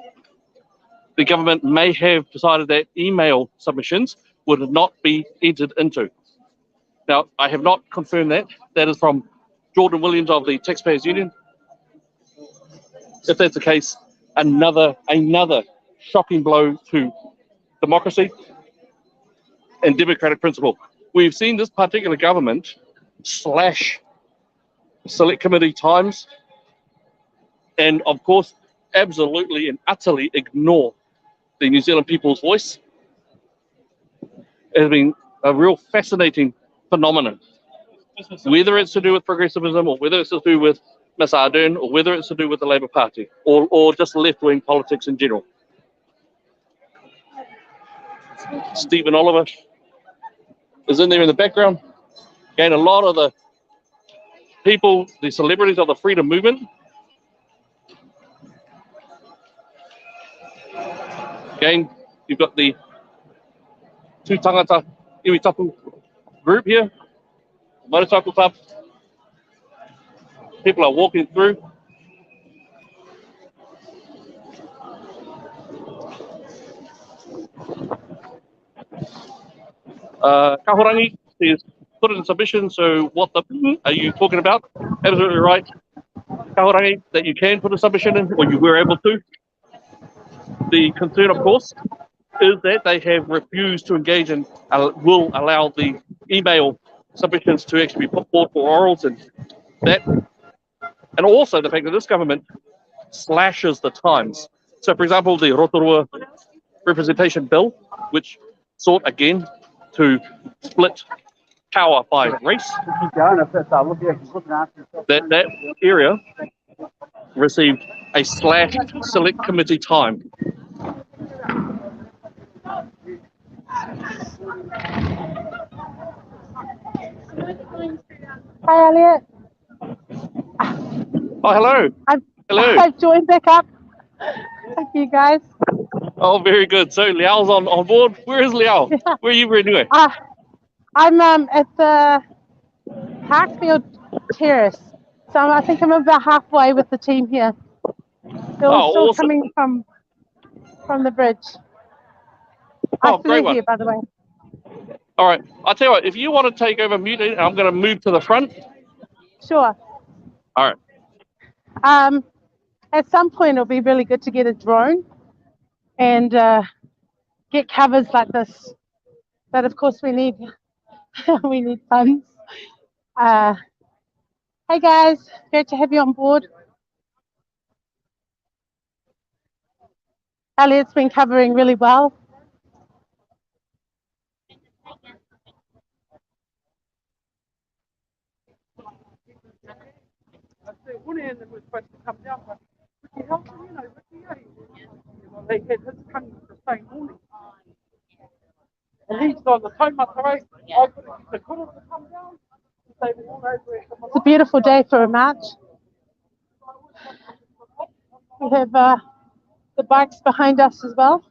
the government may have decided that email submissions would not be entered into. Now, I have not confirmed that. That is from Jordan Williams of the Taxpayers Union. If that's the case, another shocking blow to democracy and democratic principle. We've seen this particular government slash select committee times and, of course, absolutely and utterly ignore the New Zealand people's voice. It has been a real fascinating phenomenon, whether it's to do with progressivism or whether it's to do with Miss Ardern or whether it's to do with the Labour Party or just left-wing politics in general. Stephen Oliver is in there in the background. Again, a lot of the people, the celebrities of the freedom movement. Again, you've got the two tangata iwitapu group here, motorcycle club. People are walking through. Kahurangi is put in submission, so what the are you talking about? Absolutely right, Kahurangi, that you can put a submission in, or you were able to. The concern, of course, is that they have refused to engage and will allow the email submissions to actually be put forward for orals and that. And also the fact that this government slashes the times. So, for example, the Rotorua Representation Bill, which sought again to split power by race, that area received a slashed select committee time. Hi, Elliot. Oh, hello. Hello. I've joined back up. Thank you, guys. Oh, very good. So Liao's on board. Where is Liao? Yeah. Where are you anyway? I'm at the Parkfield Terrace. So I think I'm about halfway with the team here. They're all still awesome. coming from the bridge. Oh, I great flew one. here, by the way. All right. I'll tell you what, if you want to take over muting, I'm going to move to the front. Sure. All right. At some point, it'll be really good to get a drone and get covers like this. But of course, we need we need funds. Hey guys, great to have you on board. Elliot's been covering really well. And he's on the taumata race. I put the kura to come down. It's a beautiful day for a march. We have the bikes behind us as well.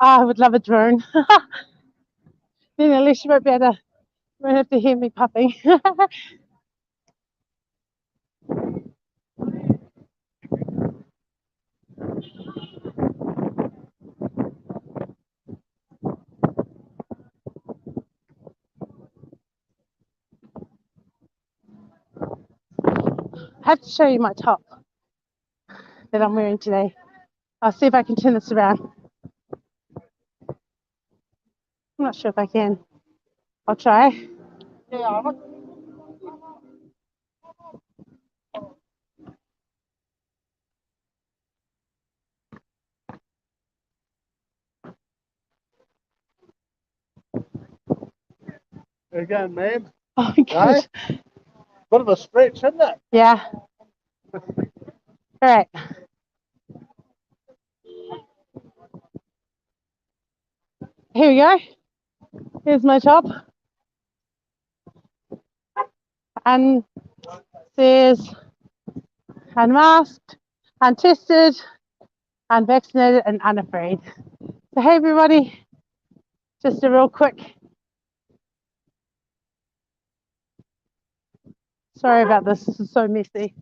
I would love a drone. Then at least you won't have to hear me puffing. I have to show you my top that I'm wearing today. I'll see if I can turn this around. I'm not sure if I can. I'll try. Again, ma'am. Oh, good. Bit of a stretch, isn't it? Yeah. All right. Here we go. Here's my top. And says unmasked, untested, unvaccinated, and unafraid. So hey everybody, just a real quick. Sorry about this. This is so messy.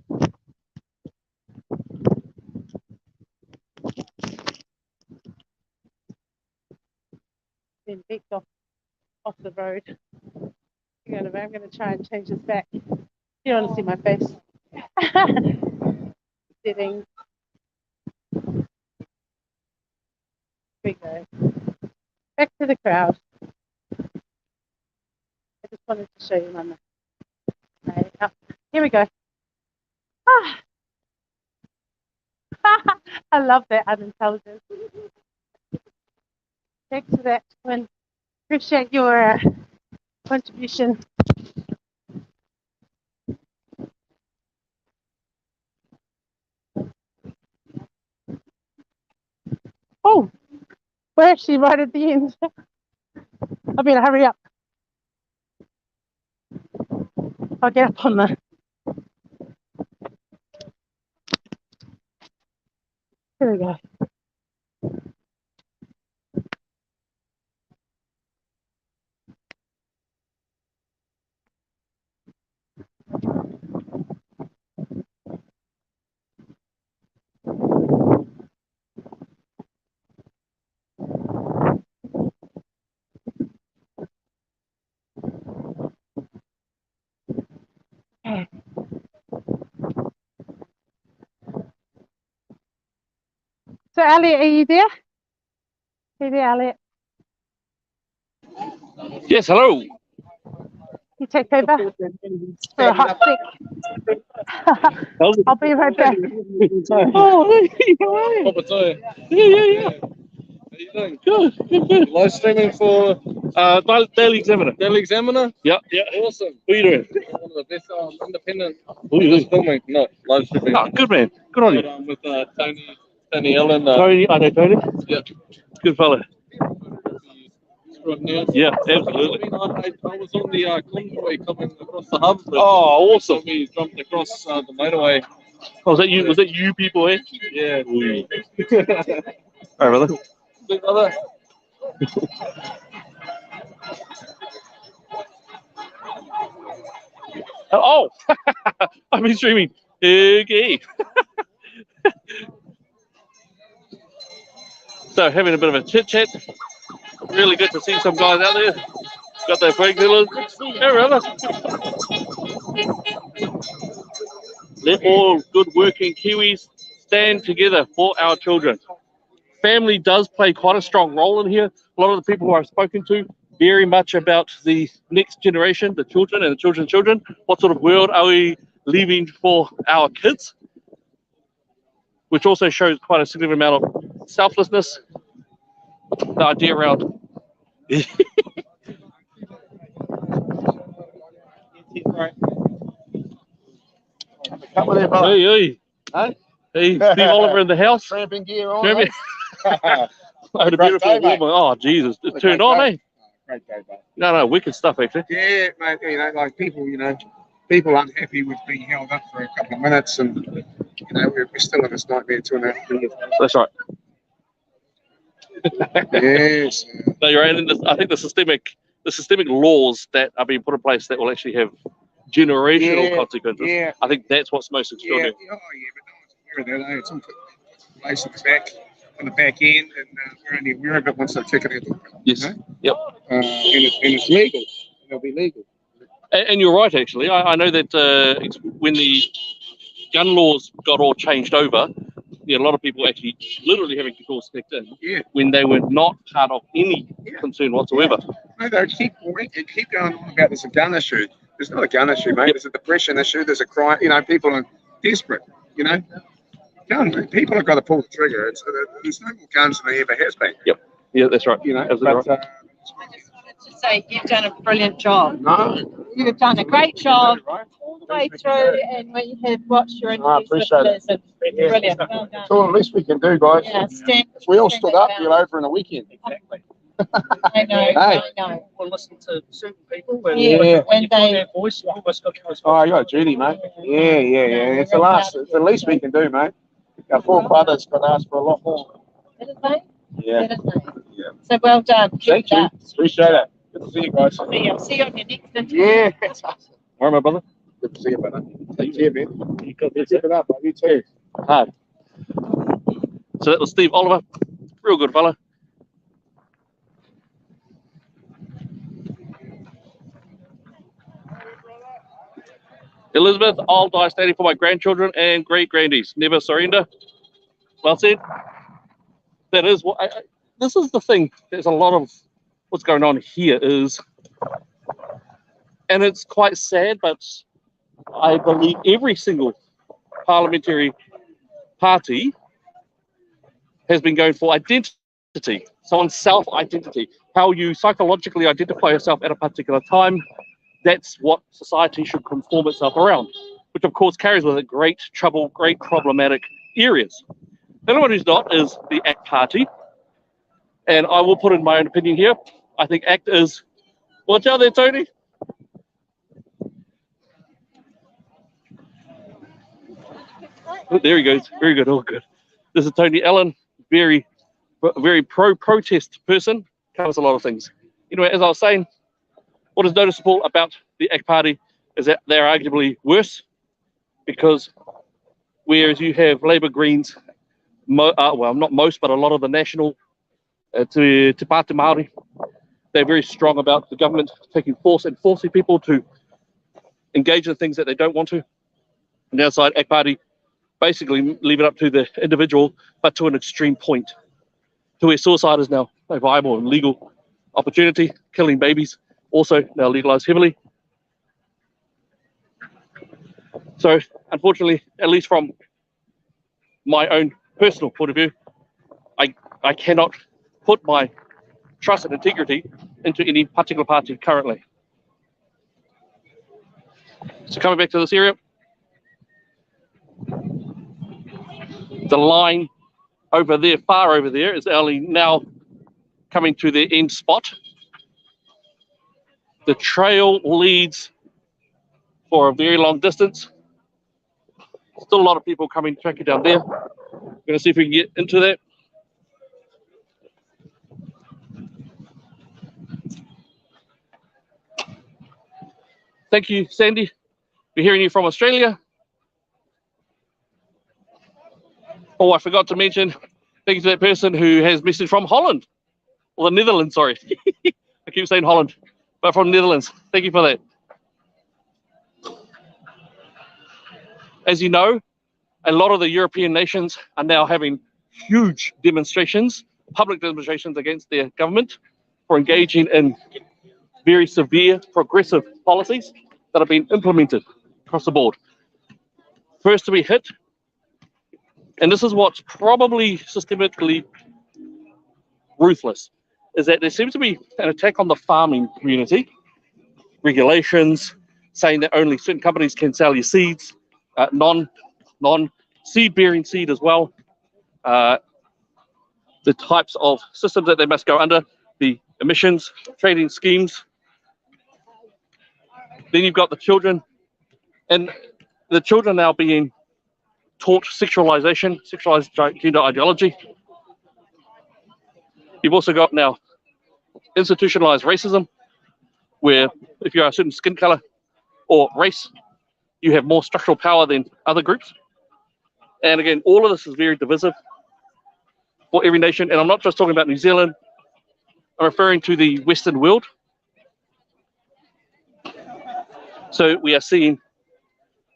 Been picked off the road. I'm going to try and change this back. You don't want to see my face. Settings. Here we go. Back to the crowd. I just wanted to show you my map. Right, oh, here we go. Ah. I love that unintelligence. Thanks for that, Quinn. Appreciate your contribution. Oh, we're actually right at the end. I better hurry up. I'll get up on the... Here we go. So, Elliot, are you there? Are you there, Elliot? Yes, hello. You take over for a hot sec. I'll be right back. Oh, hey, all right. Yeah. How you doing? Good. Live streaming for Daily Examiner. Daily Examiner? Yeah. Awesome. Who are you doing? One of the best independent Who are you doing? filming, no, live streaming. Oh, good man. Good on you. With Tony Allen. Tony, I know Tony. Yeah. Good fella. Extraordinaire. Yeah, absolutely. I was on the convoy coming across the hub. Oh, awesome. We jumped across the motorway. Oh, was that you? Was that you people, eh? Yeah. All right, brother. Big brother. Oh, I've been streaming. Okay. So having a bit of a chit chat. Really good to see some guys out there. Got their flag dealers. Hey, brother. Let all good working Kiwis stand together for our children. Family does play quite a strong role in here. A lot of the people who I've spoken to, very much about the next generation, the children and the children's children. What sort of world are we leaving for our kids? Which also shows quite a significant amount of selflessness. The idea around Hey. Hey, Steve Oliver in the house. Tramping gear on. Tramping. Oh, the beautiful woman. Oh, Jesus. It's turned on, eh? Great day, mate. No, wicked stuff, actually. Yeah, mate, like people unhappy with being held up for a couple of minutes, and we're still in this nightmare 2.5 years. That's right. Yes. No, you're right. And I think the systemic laws that are being put in place that will actually have generational consequences. Yeah. I think that's what's most extraordinary. Yeah, but no one's aware of that. It's all put in place on the back end, and we're only aware of it once they kick it out. Yes. Yep. And it's legal. It'll be legal. And you're right, actually. I know that when the gun laws got all changed over, a lot of people actually literally having to call sneaked in when they were not part of any concern whatsoever. No, they keep going on about there's a gun issue. There's not a gun issue, mate. There's a depression issue. There's a crime. People are desperate. People have got to pull the trigger. There's no more guns than there ever has been. Yep. Yeah, that's right. Absolutely right. I just wanted to say you've done a brilliant job. No. You've done a great job all the way through, and we have watched your interviews with Liz. Brilliant. Well done. That's all the least we can do, guys. Yeah, we all stood up, over in a weekend. Exactly. I know. We'll listen to certain people. When they their voice, almost got to Oh, you got a duty, mate. Yeah. It's the least we can do, mate. Our forefathers could ask for a lot more. Did it, mate? Yeah. Did it, mate? So well done. Keep Thank it you. up. Appreciate it. Good to see you guys. I'll see you on your next interview. Yeah. All right, my brother. Good to see you, brother. Take care, man. Keep it up, man. You too. Hard. So that was Steve Oliver, real good fella. Elizabeth, I'll die standing for my grandchildren and great grandies. Never surrender. Well said. That is what this is the thing. There's a lot of what's going on here is, and it's quite sad, but I believe every single parliamentary party has been going for identity, someone's self-identity, how you psychologically identify yourself at a particular time. That's what society should conform itself around, which of course carries with it great trouble, great problematic areas. The only one who's not is the ACT party, and I will put in my own opinion here. I think ACT is, watch out there, Tony. Oh, there he goes, very good, all good. This is Tony Allen, very pro-protest person, covers a lot of things. Anyway, as I was saying, what is noticeable about the ACT party is that they're arguably worse, because whereas you have Labour, Greens, well, not most, but a lot of the national Te Pāti Māori, they're very strong about the government taking force and forcing people to engage in things that they don't want to. On the other side, ACT party basically leave it up to the individual, but to an extreme point, to where suicide is now a viable and legal opportunity. Killing babies also now legalized heavily. So unfortunately, at least from my own personal point of view, I cannot put my trust and integrity into any particular party currently. So coming back to this area, the line over there, far over there, is only now coming to the end spot. The trail leads for a very long distance. Still a lot of people coming tracking down there. We're going to see if we can get into that. Thank you, Sandy. We're hearing you from Australia. Oh, I forgot to mention, thank you to that person who has messaged from Holland, or the Netherlands, sorry. I keep saying Holland, but from Netherlands. Thank you for that. As you know, a lot of the European nations are now having huge demonstrations, public demonstrations against their government for engaging in very severe progressive policies that have been implemented across the board. First to be hit, and this is what's probably systemically ruthless, is that there seems to be an attack on the farming community. Regulations saying that only certain companies can sell your seeds, non-seed-bearing seed as well. The types of systems that they must go under, the emissions, trading schemes. Then you've got the children, and the children now being taught sexualization, sexualized gender ideology. You've also got now institutionalized racism, where if you're a certain skin color or race, you have more structural power than other groups. And again, all of this is very divisive for every nation. And I'm not just talking about New Zealand, I'm referring to the Western world. So we are seeing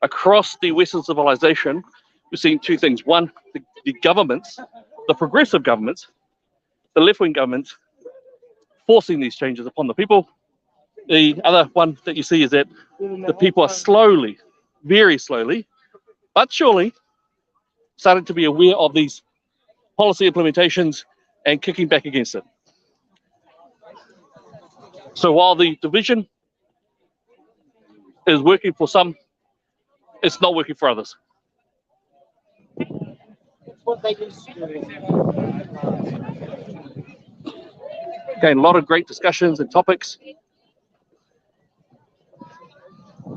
across the Western civilization, we're seeing two things. One, the governments, the progressive governments, the left-wing governments, forcing these changes upon the people. The other one that you see is that the people are slowly, very slowly, but surely starting to be aware of these policy implementations and kicking back against it. So while the division is working for some, it's not working for others. Again, a lot of great discussions and topics.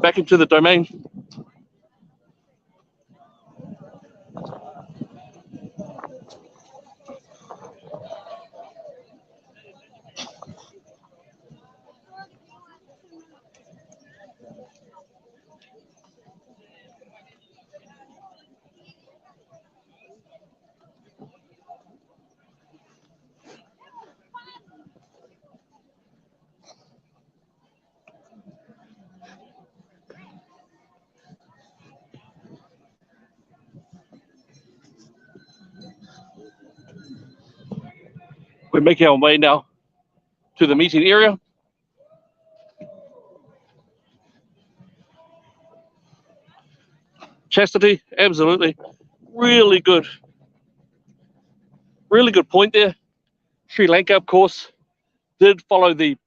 Back into the domain. We're making our way now to the meeting area. Chastity, absolutely. Really good point there. Sri Lanka, of course, did follow the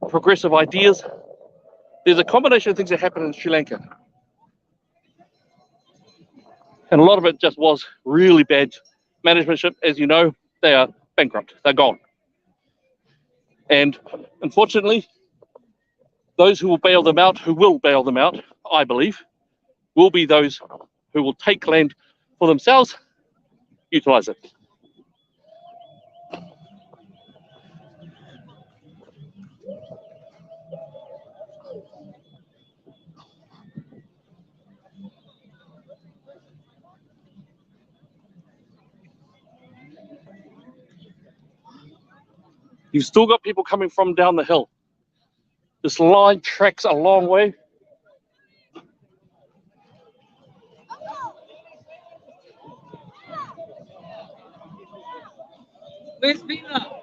progressive ideas. There's a combination of things that happened in Sri Lanka. And a lot of it just was really bad management. As you know, they are bankrupt. They're gone. And unfortunately, those who will bail them out, I believe, will be those who will take land for themselves, utilize it. You've still got people coming from down the hill. This line tracks a long way. Where's Vina?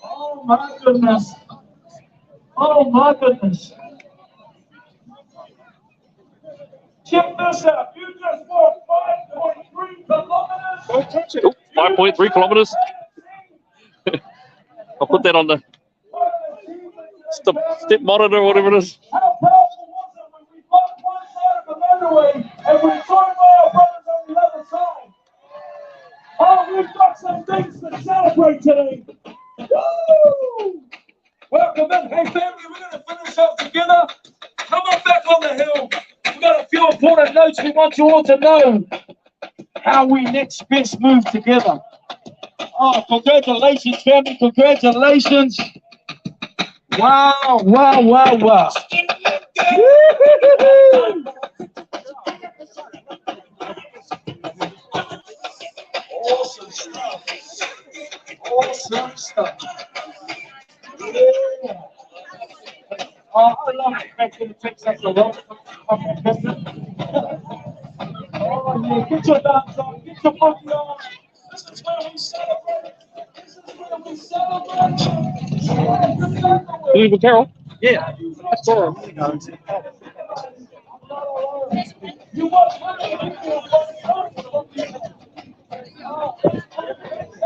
Oh my goodness. Oh my goodness. Check this out. You just walked 5.3 kilometers. 5.3 kilometers. I'll put that on the step monitor or whatever it is. How powerful was it when we got one side of the motorway and we joined by our brothers on the other side? Oh, we've got some things to celebrate today. Woo! Welcome in. Hey, family, we're going to finish up together. Come on back on the hill. We've got a few important notes we want you all to know. How we next best move together. Oh, congratulations, family. Congratulations. Wow, wow, wow, wow. Awesome stuff. Awesome stuff. Yeah. Oh, I love it. Back to the Texas a lot. Oh, yeah. Get your dance on. Get your boogie on. This is where we celebrate. This is where we celebrate. Leave with Carol. Yeah. That's all.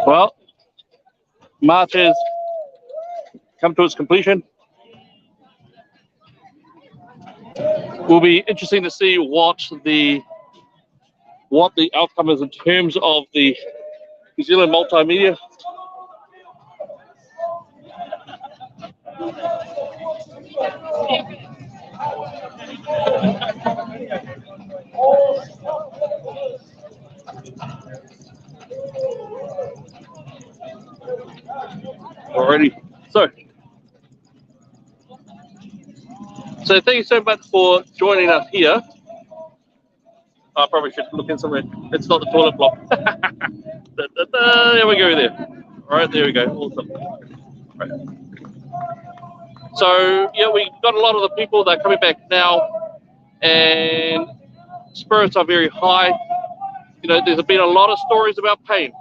Well, March has come to its completion. Will be interesting to see what the outcome is in terms of the New Zealand multimedia. Alrighty, so thank you so much for joining us here. I probably should look in somewhere. It's not the toilet block. There we go there. All right, there we go. Awesome. Right. So yeah, we got a lot of the people that are coming back now, and spirits are very high. You know, there's been a lot of stories about pain.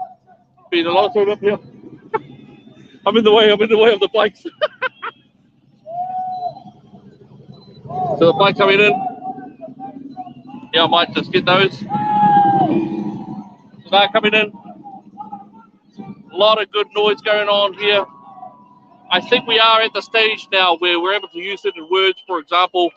Been a lot of stories up here. I'm in the way of the bikes. So the bike coming in. Yeah, I might just get those. So they're coming in. A lot of good noise going on here. I think we are at the stage now where we're able to use certain words. For example,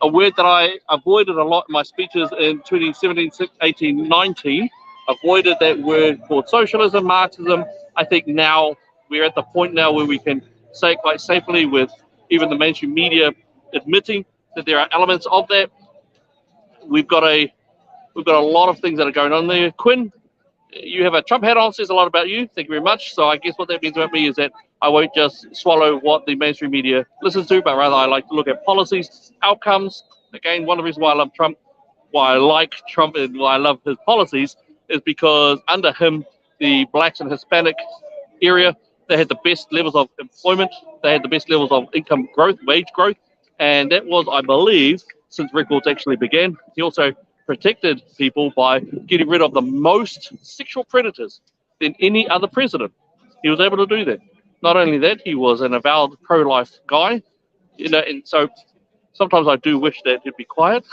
a word that I avoided a lot in my speeches in 2017, 18, 19, avoided that word called socialism, Marxism. I think now we're at the point now where we can say it quite safely, with even the mainstream media admitting that there are elements of that. We've got a lot of things that are going on there. Quinn, you have a Trump hat on, says a lot about you. Thank you very much. So I guess what that means about me is that I won't just swallow what the mainstream media listens to, but rather I like to look at policies, outcomes. Again, one of the reasons why I love Trump, why I like Trump and why I love his policies is because under him, the blacks and Hispanic area, they had the best levels of employment. They had the best levels of income growth, wage growth. And that was, I believe, since records actually began. He also protected people by getting rid of the most sexual predators than any other president. He was able to do that. Not only that, he was an avowed pro-life guy, you know, and so sometimes I do wish that he'd be quiet.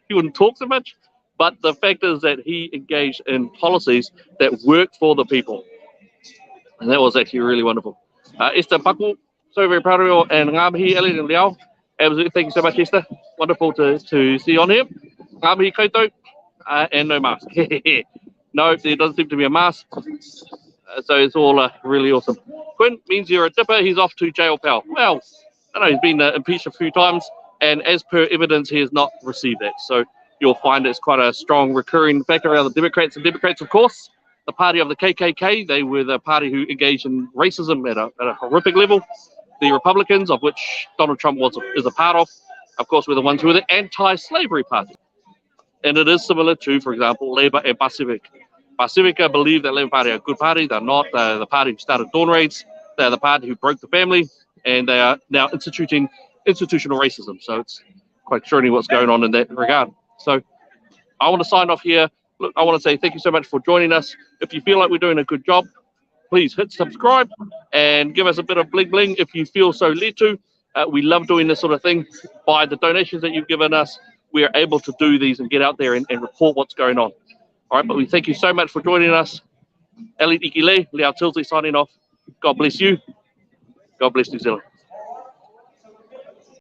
He wouldn't talk so much. But the fact is that he engaged in policies that worked for the people. And that was actually really wonderful. Esther Paku, so very proud of you. And Ngāmihi, Elliot and Liao. Absolutely, thank you so much, Esther. Wonderful to see you on here. Ngāmihi koutou, and no mask. No, there doesn't seem to be a mask. So it's all really awesome. Quinn means you're a dipper. He's off to jail, pal. Well, I know he's been impeached a few times, and as per evidence, he has not received that. So you'll find it's quite a strong recurring factor around the Democrats. And Democrats, of course, the party of the KKK, they were the party who engaged in racism at a horrific level. The Republicans, of which Donald Trump is a part of course, were the ones who were the anti-slavery party. And it is similar to, for example, Labour and Pacific. Pacifica believe that Labour Party are a good party. They're not. They're the party who started dawn raids. They're the party who broke the family, and they are now instituting institutional racism. So it's quite extraordinary what's going on in that regard. So I want to sign off here. Look, I want to say thank you so much for joining us. If you feel like we're doing a good job, please hit subscribe and give us a bit of bling bling if you feel so led to. We love doing this sort of thing. By the donations that you've given us, we are able to do these and get out there and report what's going on. All right, but we thank you so much for joining us. Ellie Ikile, Liao Tilsley signing off. God bless you. God bless New Zealand.